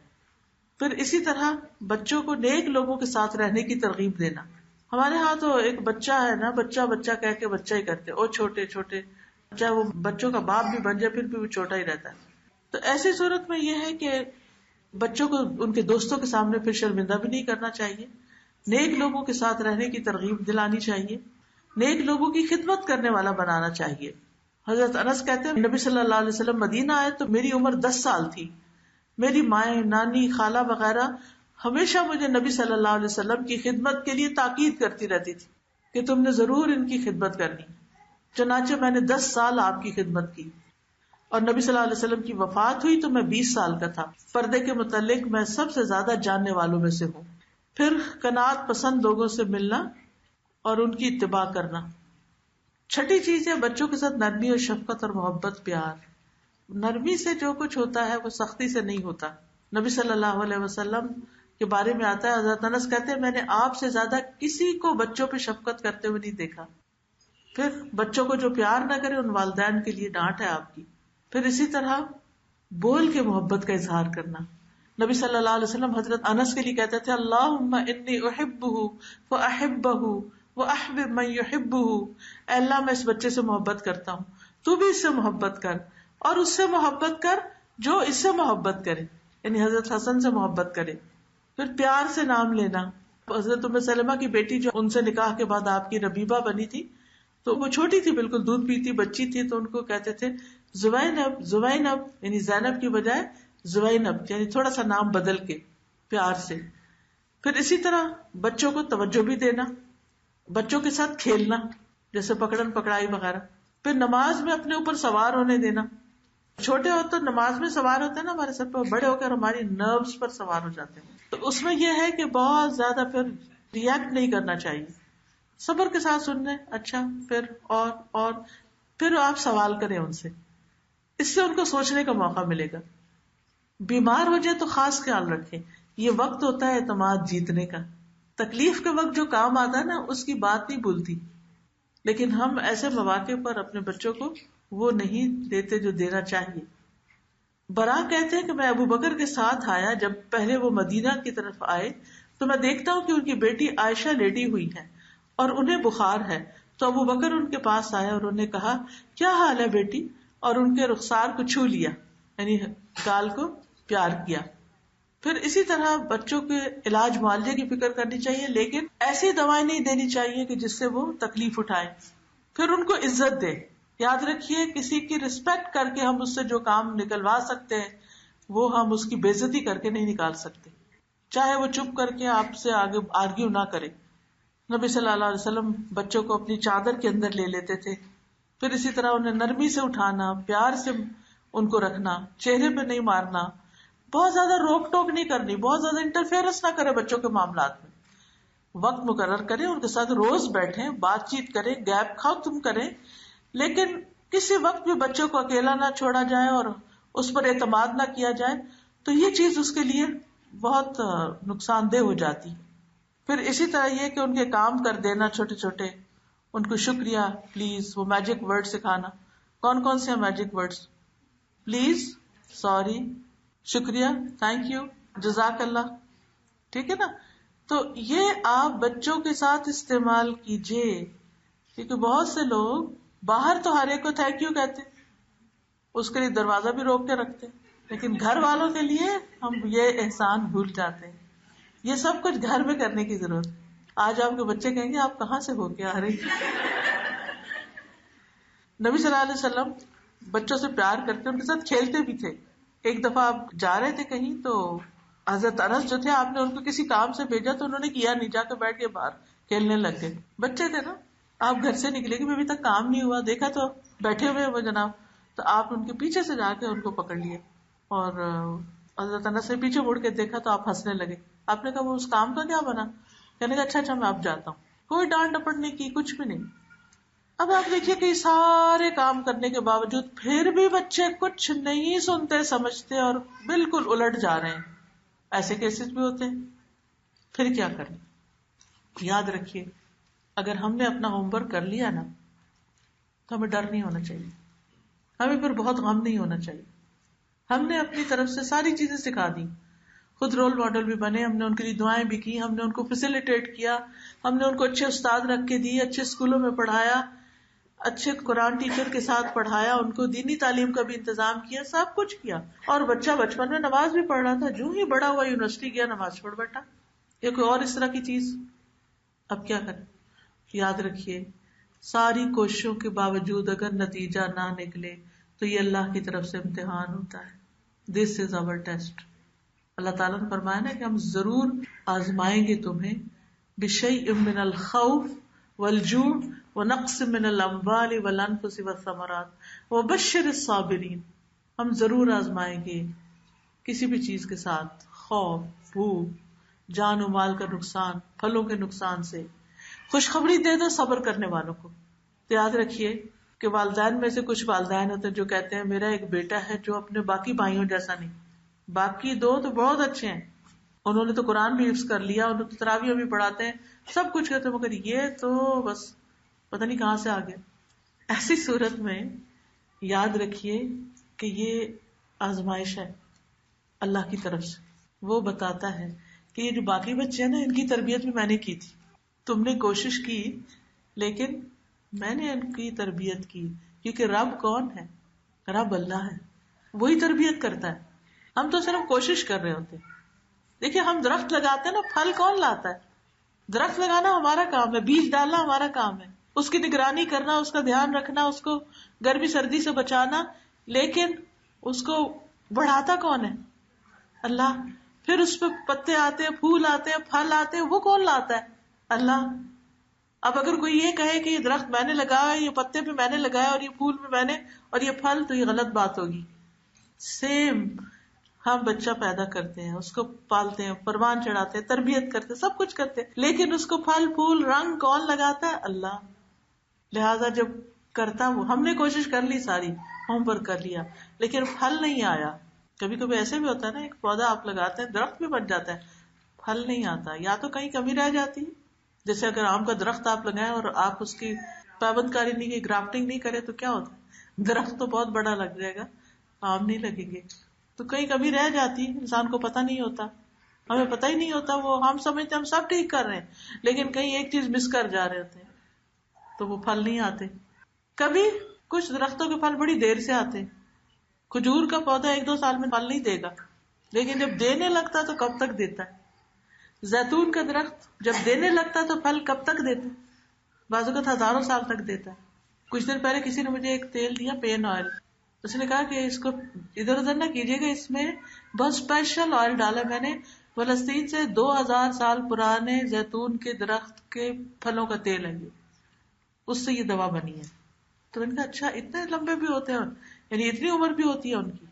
پھر اسی طرح بچوں کو نیک لوگوں کے ساتھ رہنے کی ترغیب دینا. ہمارے ہاں تو ایک بچہ ہے نا، بچہ کہہ کے بچہ ہی کرتے، اور چھوٹے چاہے وہ بچوں کا باپ بھی بن جائے پھر بھی وہ چھوٹا ہی رہتا ہے. تو ایسی صورت میں یہ ہے کہ بچوں کو ان کے دوستوں کے سامنے پھر شرمندہ بھی نہیں کرنا چاہیے. نیک لوگوں کے ساتھ رہنے کی ترغیب دلانی چاہیے، نیک لوگوں کی خدمت کرنے والا بنانا چاہیے. حضرت انس کہتے ہیں نبی صلی اللہ علیہ وسلم مدینہ آئے تو میری عمر 10 سال تھی. میری مائیں، نانی، خالہ وغیرہ ہمیشہ مجھے نبی صلی اللہ علیہ وسلم کی خدمت کے لیے تاکید کرتی رہتی تھی کہ تم نے ضرور ان کی خدمت کرنی. چنانچہ میں نے 10 سال آپ کی خدمت کی، اور نبی صلی اللہ علیہ وسلم کی وفات ہوئی تو میں 20 سال کا تھا. پردے کے متعلق میں سب سے زیادہ جاننے والوں میں سے ہوں. پھر قناعت پسند لوگوں سے ملنا اور ان کی اتباع کرنا. چھٹی چیز ہے بچوں کے ساتھ نرمی اور شفقت اور محبت، پیار. نرمی سے جو کچھ ہوتا ہے وہ سختی سے نہیں ہوتا. نبی صلی اللہ علیہ وسلم کے بارے میں آتا ہے، حضرت انس کہتے ہیں میں نے آپ سے زیادہ کسی کو بچوں پہ شفقت کرتے ہوئے نہیں دیکھا. پھر بچوں کو جو پیار نہ کرے ان والدین کے لیے ڈانٹ ہے آپ کی. پھر اسی طرح بول کے محبت کا اظہار کرنا. نبی صلی اللہ علیہ وسلم حضرت انس کے لیے کہتے تھے اللہم انی احبہ فاحبہ واحبب من یحبہ. اے اللہ میں اس بچے سے محبت کرتا ہوں، تو بھی اس سے محبت کر، اور اس سے محبت کر جو اس سے محبت کرے، یعنی حضرت حسن سے محبت کرے. پھر پیار سے نام لینا. حضرت ام سلمہ کی بیٹی جو ان سے نکاح کے بعد آپ کی ربیبہ بنی تھی، تو وہ چھوٹی تھی، بالکل دودھ پیتی بچی تھی، تو ان کو کہتے تھے زوینب یعنی زینب کی بجائے زوینب، یعنی تھوڑا سا نام بدل کے پیار سے. پھر اسی طرح بچوں کو توجہ بھی دینا، بچوں کے ساتھ کھیلنا جیسے پکڑن پکڑائی وغیرہ. پھر نماز میں اپنے اوپر سوار ہونے دینا. چھوٹے ہو تو نماز میں سوار ہوتے ہیں نا ہمارے سر پہ، بڑے ہو کر ہماری نروز پر سوار ہو جاتے ہیں. تو اس میں یہ ہے کہ بہت زیادہ پھر ریئیکٹ نہیں کرنا چاہیے، صبر کے ساتھ سننے. اچھا پھر اور پھر آپ سوال کریں ان سے، اس سے ان کو سوچنے کا موقع ملے گا. بیمار ہو جائے تو خاص خیال رکھیں، یہ وقت ہوتا ہے اعتماد جیتنے کا. تکلیف کے وقت جو کام آتا ہے نا اس کی بات نہیں بھولتی، لیکن ہم ایسے مواقع پر اپنے بچوں کو وہ نہیں دیتے جو دینا چاہیے. برا کہتے ہیں کہ میں ابو بکر کے ساتھ آیا، جب پہلے وہ مدینہ کی طرف آئے تو میں دیکھتا ہوں کہ ان کی بیٹی عائشہ لیٹی ہوئی ہے اور انہیں بخار ہے. تو ابو بکر ان کے پاس آیا اور انہوں نے کہا کیا حال ہے بیٹی، اور ان کے رخسار کو چھو لیا، یعنی گال کو پیار کیا. پھر اسی طرح بچوں کے علاج معالجے کی فکر کرنی چاہیے، لیکن ایسی دوائیں نہیں دینی چاہیے کہ جس سے وہ تکلیف اٹھائیں. پھر ان کو عزت دے. یاد رکھیے کسی کی رسپیکٹ کر کے ہم اس سے جو کام نکلوا سکتے ہیں وہ ہم اس کی بے عزتی کر کے نہیں نکال سکتے، چاہے وہ چپ کر کے آپ سے آگے آرگیو نہ کرے. نبی صلی اللہ علیہ وسلم بچوں کو اپنی چادر کے اندر لے لیتے تھے. پھر اسی طرح انہیں نرمی سے اٹھانا، پیار سے ان کو رکھنا، چہرے پہ نہیں مارنا، بہت زیادہ روک ٹوک نہیں کرنی، بہت زیادہ انٹرفیئرنس نہ کرے بچوں کے معاملات میں. وقت مقرر کریں، ان کے ساتھ روز بیٹھیں، بات چیت کریں، گیپ ختم کریں، لیکن کسی وقت بھی بچوں کو اکیلا نہ چھوڑا جائے اور اس پر اعتماد نہ کیا جائے. تو یہ چیز اس کے لیے بہت نقصان دہ ہو جاتی. پھر اسی طرح یہ کہ ان کے کام کر دینا چھوٹے چھوٹے، ان کو شکریہ، پلیز، وہ میجک ورڈ سکھانا. کون کون سے ہیں میجک ورڈز؟ پلیز، سوری، شکریہ، تھینک یو، جزاک اللہ. ٹھیک ہے نا؟ تو یہ آپ بچوں کے ساتھ استعمال کیجئے، کیونکہ بہت سے لوگ باہر تو ہر ایک کو تھینک یو کہتے، اس کے لیے دروازہ بھی روک کے رکھتے، لیکن گھر والوں کے لیے ہم یہ احسان بھول جاتے ہیں. یہ سب کچھ گھر میں کرنے کی ضرورت. آج آپ کے بچے کہیں گے آپ کہاں سے ہو کے آ رہی. نبی صلی اللہ علیہ وسلم بچوں سے پیار کرتے، ان کے ساتھ کھیلتے بھی تھے. ایک دفعہ آپ جا رہے تھے کہیں تو حضرت انس جو تھے، آپ نے ان کو کسی کام سے بھیجا تو انہوں نے کیا نہیں، جا کے بیٹھ کے باہر کھیلنے لگ گئے. بچے تھے نا، آپ گھر سے نکلے کہ ابھی تک کام نہیں ہوا، دیکھا تو بیٹھے ہوئے وہ جناب، تو آپ ان کے پیچھے سے جا کے ان کو پکڑ لیے اور حضرت انس سے پیچھے مڑ کے دیکھا تو آپ ہنسنے لگے. آپ نے کہا وہ اس کام کا کیا بنا؟ کہنے کا اچھا میں اب جاتا ہوں. کوئی ڈانٹ ڈپٹ نہیں کی، کچھ بھی نہیں. اب آپ دیکھیے کہ سارے کام کرنے کے باوجود پھر بھی بچے کچھ نہیں سنتے سمجھتے اور بالکل الٹ جا رہے ہیں. ایسے کیسز بھی ہوتے ہیں. پھر کیا کریں؟ یاد رکھیے، اگر ہم نے اپنا ہوم ورک کر لیا نا تو ہمیں ڈر نہیں ہونا چاہیے، ہمیں پھر بہت غم نہیں ہونا چاہیے. ہم نے اپنی طرف سے ساری چیزیں سکھا دی، خود رول ماڈل بھی بنے، ہم نے ان کے لیے دعائیں بھی کی، ہم نے ان کو فیسیلیٹیٹ کیا، ہم نے ان کو اچھے استاد رکھ کے دیے، اچھے اسکولوں میں پڑھایا، اچھے قرآن ٹیچر کے ساتھ پڑھایا، ان کو دینی تعلیم کا بھی انتظام کیا، سب کچھ کیا. اور بچہ بچپن میں نماز بھی پڑھ رہا تھا، جو ہی بڑا ہوا یونیورسٹی گیا نماز پڑھ بیٹھا، یا کوئی اور اس طرح کی چیز. اب کیا کریں؟ یاد رکھیے، ساری کوششوں کے باوجود اگر نتیجہ نہ نکلے تو یہ اللہ کی طرف سے امتحان ہوتا ہے. دس از our ٹیسٹ. اللہ تعالیٰ نے فرمایا نا کہ ہم ضرور آزمائیں گے تمہیں بشیء من الخوف والجوع ونقص من الاموال والانفس والثمرات وبشر الصابرین. ہم ضرور آزمائیں گے کسی بھی چیز کے ساتھ، خوف، بھوک، جان و مال کا نقصان، پھلوں کے نقصان سے. خوشخبری دے دو صبر کرنے والوں کو. تو یاد رکھیے کہ والدین میں سے کچھ والدین ہوتے ہیں جو کہتے ہیں میرا ایک بیٹا ہے جو اپنے باقی بھائیوں جیسا نہیں، باقی دو تو بہت اچھے ہیں، انہوں نے تو قرآن بھی حفظ کر لیا، انہوں نے تو تراویح بھی پڑھاتے ہیں، سب کچھ کرتے ہیں، مگر یہ تو بس پتہ نہیں کہاں سے آ گیا. ایسی صورت میں یاد رکھیے کہ یہ آزمائش ہے اللہ کی طرف سے. وہ بتاتا ہے کہ یہ جو باقی بچے ہیں نا، ان کی تربیت بھی میں نے کی تھی، تم نے کوشش کی لیکن میں نے ان کی تربیت کی. کیونکہ رب کون ہے؟ رب اللہ ہے، وہی تربیت کرتا ہے. ہم تو صرف کوشش کر رہے ہوتے ہیں. دیکھیے ہم درخت لگاتے ہیں نا، پھل کون لاتا ہے؟ درخت لگانا ہمارا کام ہے، بیج ڈالنا ہمارا کام ہے، اس کی نگرانی کرنا، اس کا دھیان رکھنا، اس کو گرمی سردی سے بچانا، لیکن اس کو بڑھاتا کون ہے؟ اللہ. پھر اس پہ پتے آتے ہیں، پھول آتے ہیں، پھل آتے ہیں، وہ کون لاتا ہے؟ اللہ. اب اگر کوئی یہ کہے کہ یہ درخت میں نے لگایا، یہ پتے بھی میں نے لگایا، اور یہ پھول بھی میں نے، اور یہ پھل، تو یہ غلط بات ہوگی. سیم ہم بچہ پیدا کرتے ہیں، اس کو پالتے ہیں، پروان چڑھاتے ہیں، تربیت کرتے ہیں، سب کچھ کرتے ہیں، لیکن اس کو پھل پھول رنگ کون لگاتا ہے؟ اللہ. لہذا جب کرتا وہ، ہم نے کوشش کر لی، ساری ہوم ورک کر لیا، لیکن پھل نہیں آیا. کبھی کبھی ایسے بھی ہوتا ہے نا، ایک پودا آپ لگاتے ہیں، درخت بھی بن جاتا ہے، پھل نہیں آتا، یا تو کہیں کمی رہ جاتی ہے. جیسے اگر آم کا درخت آپ لگائیں اور آپ اس کی پابند کاری نہیں کی، گرافٹنگ نہیں کرے تو کیا ہوتا ہے؟ درخت تو بہت بڑا لگ جائے گا، آم نہیں لگیں گے. تو کہیں کمی رہ جاتی، انسان کو پتہ نہیں ہوتا، ہمیں پتہ ہی نہیں ہوتا. وہ ہم سمجھتے ہم سب ٹھیک کر رہے ہیں، لیکن کہیں ایک چیز مس کر جا رہے ہوتے ہیں، تو وہ پھل نہیں آتے. کبھی کچھ درختوں کے پھل بڑی دیر سے آتے. کھجور کا پودا 1-2 سال میں پھل نہیں دے گا، لیکن جب دینے لگتا تو کب تک دیتا ہے. زیتون کا درخت جب دینے لگتا تو پھل کب تک دیتا ہے؟ بعض اوقات ہزاروں سال تک دیتا ہے. کچھ دن پہلے کسی نے مجھے ایک تیل دیا، پین آئل. اس نے کہا کہ اس کو ادھر ادھر نہ کیجیے گا، اس میں بہت اسپیشل آئل ڈالا میں نے، فلسطین سے 2000 سال پرانے زیتون کے درخت کے پھلوں کا تیل ہے، یہ اس سے یہ دوا بنی ہے. تو ان کا اچھا اتنے لمبے بھی ہوتے ہیں. یعنی اتنی عمر بھی ہوتی ہے ان کی.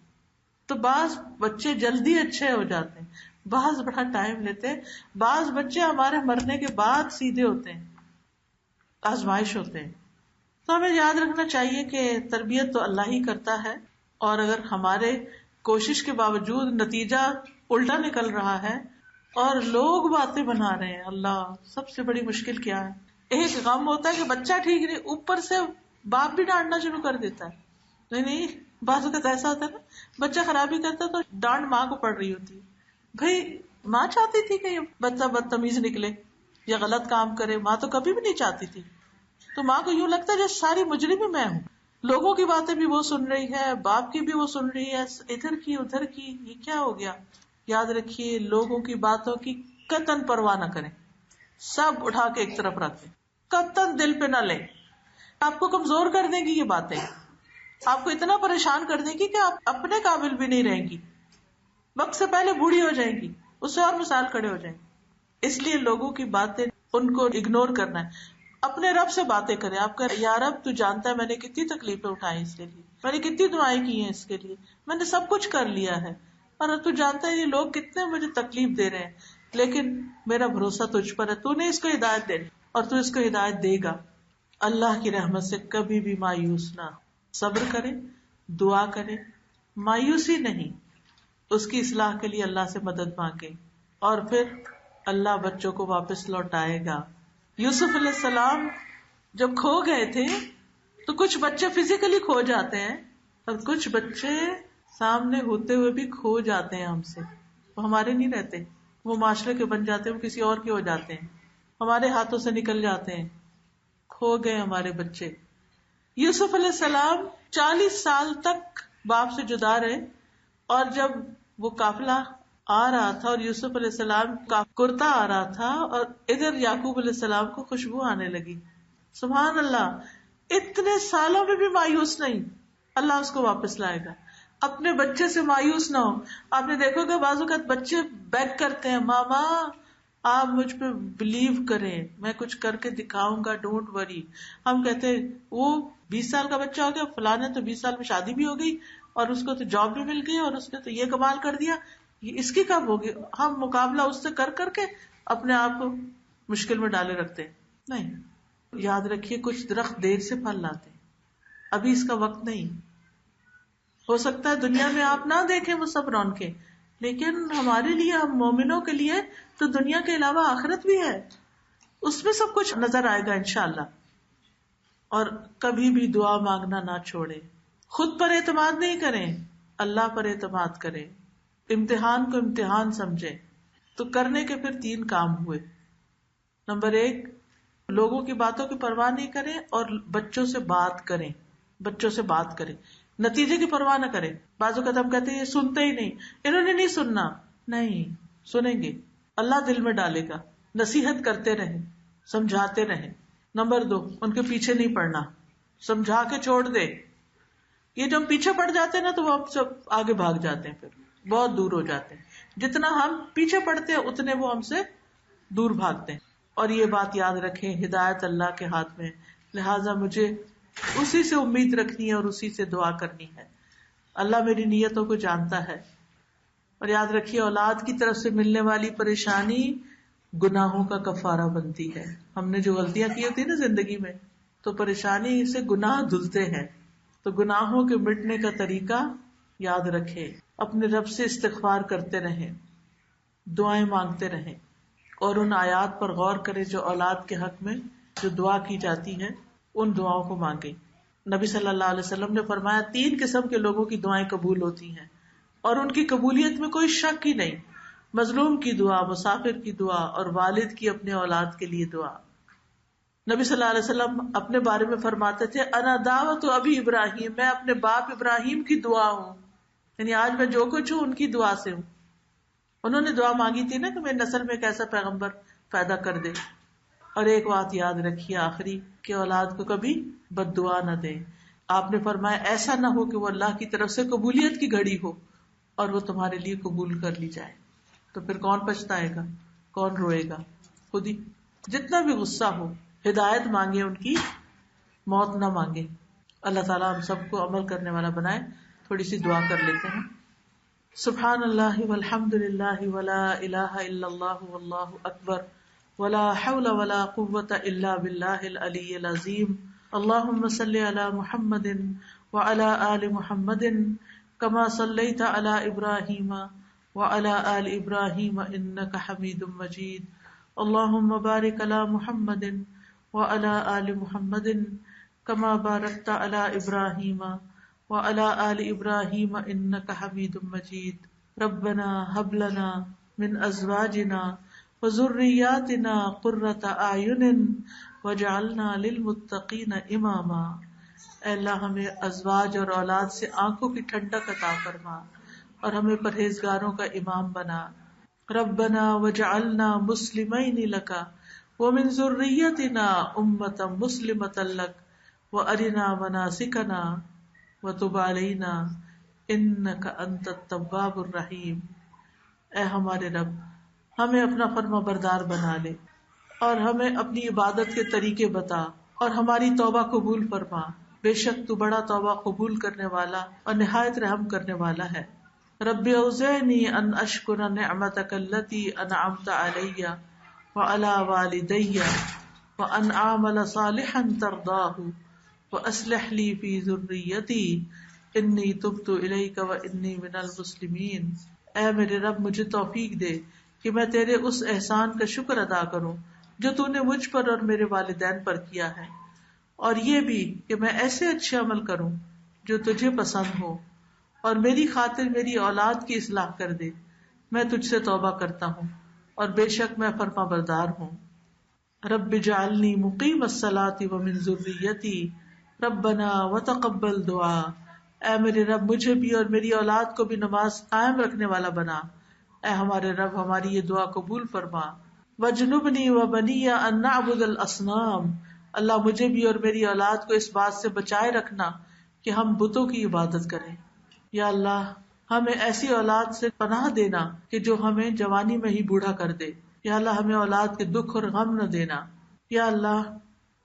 تو بعض بچے جلدی اچھے ہو جاتے ہیں, بعض بڑا ٹائم لیتے ہیں, بعض بچے ہمارے مرنے کے بعد سیدھے ہوتے ہیں, آزمائش ہوتے ہیں. تو ہمیں یاد رکھنا چاہیے کہ تربیت تو اللہ ہی کرتا ہے, اور اگر ہمارے کوشش کے باوجود نتیجہ الٹا نکل رہا ہے اور لوگ باتیں بنا رہے ہیں, اللہ سب سے بڑی مشکل کیا ہے, ایک غم ہوتا ہے کہ بچہ ٹھیک نہیں, اوپر سے باپ بھی ڈانٹنا شروع کر دیتا ہے. نہیں, بعض اوقات ایسا ہوتا ہے نا, بچہ خرابی کرتا ہے تو ڈانٹ ماں کو پڑ رہی ہوتی ہے. بھائی ماں چاہتی تھی کہ یہ بچہ بدتمیز نکلے یا غلط کام کرے, ماں تو کبھی بھی نہیں چاہتی تھی. تو ماں کو یوں لگتا ہے جیسے ساری مجرم ہی میں ہوں, لوگوں کی باتیں بھی وہ سن رہی ہے, باپ کی بھی وہ سن رہی ہے, ادھر کی ادھر کی, یہ کیا ہو گیا. یاد رکھیے لوگوں کی باتوں کی قطعاً پرواہ نہ کریں, سب اٹھا کے ایک طرف رکھیں, قطعاً دل پہ نہ لیں. آپ کو کمزور کر دیں گی یہ باتیں, آپ کو اتنا پریشان کر دیں گی کہ آپ اپنے قابل بھی نہیں رہیں گی, وقت سے پہلے بوڑھی ہو جائیں گی, اس سے اور مثال کھڑے ہو جائیں گے. اس لیے لوگوں کی باتیں ان کو اگنور کرنا ہے. اپنے رب سے باتیں کریں, آپ کا یا رب تو جانتا ہے میں نے کتنی تکلیفیں اٹھائی اس کے لیے, میں نے کتنی دعائیں کی ہیں اس کے لیے, میں نے سب کچھ کر لیا ہے, اور تو جانتا ہے یہ لوگ کتنے مجھے تکلیف دے رہے ہیں, لیکن میرا بھروسہ تجھ پر ہے, تو نے اس کو ہدایت دے اور تو اس کو ہدایت دے گا. اللہ کی رحمت سے کبھی بھی مایوس نہ, صبر کرے, دعا کرے, مایوسی نہیں, اس کی اصلاح کے لیے اللہ سے مدد مانگے, اور پھر اللہ بچوں کو واپس لوٹائے گا. یوسف علیہ السلام جب کھو گئے تھے تو کچھ بچے فزیکلی کھو جاتے ہیں, اور کچھ بچے سامنے ہوتے ہوئے بھی کھو جاتے ہیں ہم سے, وہ ہمارے نہیں رہتے, وہ معاشرے کے بن جاتے ہیں, وہ کسی اور کے ہو جاتے ہیں, ہمارے ہاتھوں سے نکل جاتے ہیں, کھو گئے ہمارے بچے. یوسف علیہ السلام 40 سال تک باپ سے جدا رہے, اور جب وہ قافلہ آ رہا تھا اور یوسف علیہ السلام کا کرتا آ رہا تھا, اور ادھر یعقوب علیہ السلام کو خوشبو آنے لگی. سبحان اللہ, اتنے سالوں میں بھی مایوس نہیں, اللہ اس کو واپس لائے گا. اپنے بچے سے مایوس نہ ہو. آپ نے دیکھو کہ بعض اوقات بچے بیگ کرتے ہیں, ماما آپ مجھ پہ بلیو کریں, میں کچھ کر کے دکھاؤں گا, ڈونٹ وری. ہم کہتے ہیں وہ 20 سال کا بچہ ہو گیا, فلاں تو 20 سال میں شادی بھی ہو گئی, اور اس کو تو جاب بھی مل گئی, اور اس نے تو یہ کمال کر دیا, یہ اس کی کب ہوگی. ہم مقابلہ اس سے کر کر کے اپنے آپ کو مشکل میں ڈالے رکھتے ہیں. نہیں, یاد رکھیے کچھ درخت دیر سے پھل لاتے ہیں, ابھی اس کا وقت نہیں. ہو سکتا ہے دنیا میں آپ نہ دیکھیں وہ سب رونقیں, لیکن ہمارے لیے, ہم مومنوں کے لیے تو دنیا کے علاوہ آخرت بھی ہے, اس میں سب کچھ نظر آئے گا انشاءاللہ. اور کبھی بھی دعا مانگنا نہ چھوڑیں. خود پر اعتماد نہیں کریں, اللہ پر اعتماد کریں. امتحان کو امتحان سمجھیں. تو کرنے کے پھر 3 کام ہوئے. نمبر 1, لوگوں کی باتوں کی پرواہ نہیں کریں, اور بچوں سے بات کریں, بچوں سے بات کریں, نتیجے کی پرواہ نہ کریں. بعض اوقات ہم کہتے ہیں یہ سنتے ہی نہیں, انہوں نے نہیں سننا. نہیں, سنیں گے, اللہ دل میں ڈالے گا. نصیحت کرتے رہیں, سمجھاتے رہیں. نمبر 2, ان کے پیچھے نہیں پڑنا, سمجھا کے چھوڑ دے. یہ جب پیچھے پڑ جاتے ہیں نا تو وہ سب آگے بھاگ جاتے ہیں, پھر بہت دور ہو جاتے ہیں. جتنا ہم پیچھے پڑتے ہیں اتنے وہ ہم سے دور بھاگتے ہیں. اور یہ بات یاد رکھیں, ہدایت اللہ کے ہاتھ میں, لہٰذا مجھے اسی سے امید رکھنی ہے اور اسی سے دعا کرنی ہے. اللہ میری نیتوں کو جانتا ہے. اور یاد رکھیے اولاد کی طرف سے ملنے والی پریشانی گناہوں کا کفارہ بنتی ہے. ہم نے جو غلطیاں کی ہوتی ہیں نا زندگی میں, تو پریشانی سے گناہ دھلتے ہیں. تو گناہوں کے مٹنے کا طریقہ یاد رکھے, اپنے رب سے استغفار کرتے رہیں, دعائیں مانگتے رہیں, اور ان آیات پر غور کریں جو اولاد کے حق میں جو دعا کی جاتی ہے ان دعاؤں کو مانگیں. نبی صلی اللہ علیہ وسلم نے فرمایا 3 قسم کے لوگوں کی دعائیں قبول ہوتی ہیں, اور ان کی قبولیت میں کوئی شک ہی نہیں. مظلوم کی دعا, مسافر کی دعا, اور والد کی اپنے اولاد کے لیے دعا. نبی صلی اللہ علیہ وسلم اپنے بارے میں فرماتے تھے انا دعوت ابی ابراہیم, میں اپنے باپ ابراہیم کی دعا ہوں. یعنی آج میں جو کچھ ہوں ان کی دعا سے ہوں. انہوں نے دعا مانگی تھی نا کہ میری نسل میں ایک ایسا پیغمبر پیدا کر دے. اور ایک بات یاد رکھیے آخری, کہ اولاد کو کبھی بد دعا نہ دیں. آپ نے فرمایا ایسا نہ ہو کہ وہ اللہ کی طرف سے قبولیت کی گھڑی ہو اور وہ تمہارے لیے قبول کر لی جائے, تو پھر کون پچھتائے گا, کون روئے گا؟ خود ہی. جتنا بھی غصہ ہو, ہدایت مانگے ان کی, موت نہ مانگے. اللہ تعالیٰ ہم سب کو عمل کرنے والا بنائے. تھوڑی سی دعا کر لیتے ہیں. سبحان اللہ والحمد للہ ولا الہ الا اللہ واللہ اکبر ولا حول ولا قوة الا باللہ العلی العظیم. اللہم صل علی محمد وعلی آل محمد کما صلیت علی ابراہیم وعلی آل ابراہیم انک حمید مجید. اللہم بارک علی محمد وعلی آل محمد کما بارکت علی ابراہیم وعلی آل ابراہیم انک حمید مجید. ربنا ھب لنا من ازواجنا وذریاتنا قرۃ اعین واجعلنا للمتقین اماما. اے اللہ ہمیں ازواج اور اولاد سے آنکھوں کی ٹھنڈک عطا فرما اور ہمیں پرہیزگاروں کا امام بنا. ربنا وجعلنا مسلمین لک ومن ذریتنا امۃ مسلمۃ لک وارنا مناسکنا وتب علینا انک انت التواب الرحیم. اے ہمارے رب ہمیں اپنا فرما بردار بنا لے اور ہمیں اپنی عبادت کے طریقے بتا اور ہماری توبہ قبول فرما. بے شک تو بڑا توبہ قبول کرنے والا اور نہایت رحم کرنے والا ہے. رب اوزعنی ان اشکر نعمتک التی انعمت علی وعلی والدی وان اعمل صالحا ترضاہ واصلح لی فی ذریتی انی تبت الیک وانی من المسلمین. اے میرے رب مجھے توفیق دے کہ میں تیرے اس احسان کا شکر ادا کروں جو تو نے مجھ پر اور میرے والدین پر کیا ہے، اور یہ بھی کہ میں ایسے اچھے عمل کروں جو تجھے پسند ہو، اور میری خاطر میری اولاد کی اصلاح کر دے. میں تجھ سے توبہ کرتا ہوں اور بے شک میں فرما بردار ہوں. رب اجعلنی مقیم الصلاۃ ومن ذریتی ربنا وتقبل دعا. اے میرے رب مجھے بھی اور میری اولاد کو بھی نماز قائم رکھنے والا بنا. اے ہمارے رب ہماری یہ دعا قبول فرما. وجنبنی وبنی ان نعبد الاصنام. اللہ مجھے بھی اور میری اولاد کو اس بات سے بچائے رکھنا کہ ہم بتوں کی عبادت کریں. یا اللہ ہمیں ایسی اولاد سے پناہ دینا کہ جو ہمیں جوانی میں ہی بوڑھا کر دے. یا اللہ ہمیں اولاد کے دکھ اور غم نہ دینا. یا اللہ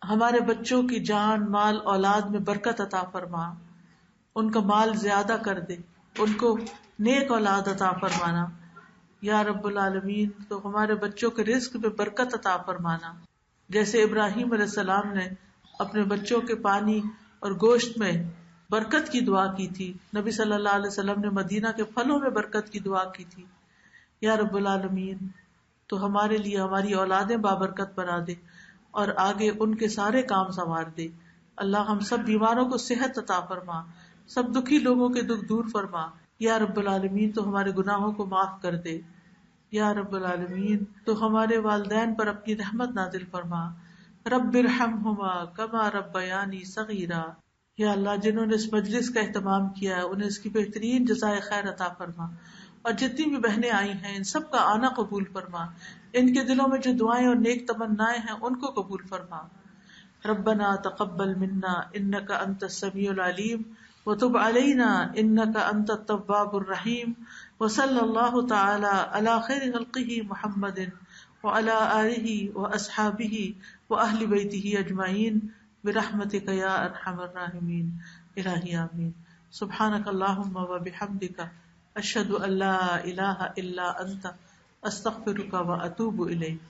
ہمارے بچوں کی جان مال اولاد میں برکت عطا فرما، ان کا مال زیادہ کر دے، ان کو نیک اولاد عطا فرمانا. یا رب العالمین تو ہمارے بچوں کے رزق میں برکت عطا فرمانا. جیسے ابراہیم علیہ السلام نے اپنے بچوں کے پانی اور گوشت میں برکت کی دعا کی تھی، نبی صلی اللہ علیہ وسلم نے مدینہ کے پھلوں میں برکت کی دعا کی تھی. یا رب العالمین تو ہمارے لیے ہماری اولادیں بابرکت بنا دے اور آگے ان کے سارے کام سنوار دے. اللہ ہم سب بیماروں کو صحت عطا فرما، سب دکھی لوگوں کے دکھ دور فرما. یا رب العالمین تو ہمارے گناہوں کو معاف کر دے. یا رب العالمین تو ہمارے والدین پر اپنی رحمت نازل فرما. رب ارحمہما کما ربیانی صغیرا. یا اللہ جنہوں نے اس مجلس کا اہتمام کیا ہے انہیں اس کی بہترین جزائے خیر عطا فرما، اور جتنی بھی بہنیں آئی ہیں ان سب کا آنا قبول فرما. ان کے دلوں میں جو دعائیں اور نیک تمنائیں ہیں ان کو قبول فرما. ربنا تقبل منا انک انت السمیع العلیم وتب علینا انک انت التواب الرحیم. وصلی اللہ تعالی علی خیر خلقہ محمد وعلی آلہ واصحابہ واہل بیتہ اجمعین برحمتک یا ارحم الراحمین. الہی آمین. سبحانک اللہم وبحمدک اشہد ان لا الہ الا انت استغفرک واتوب الیک.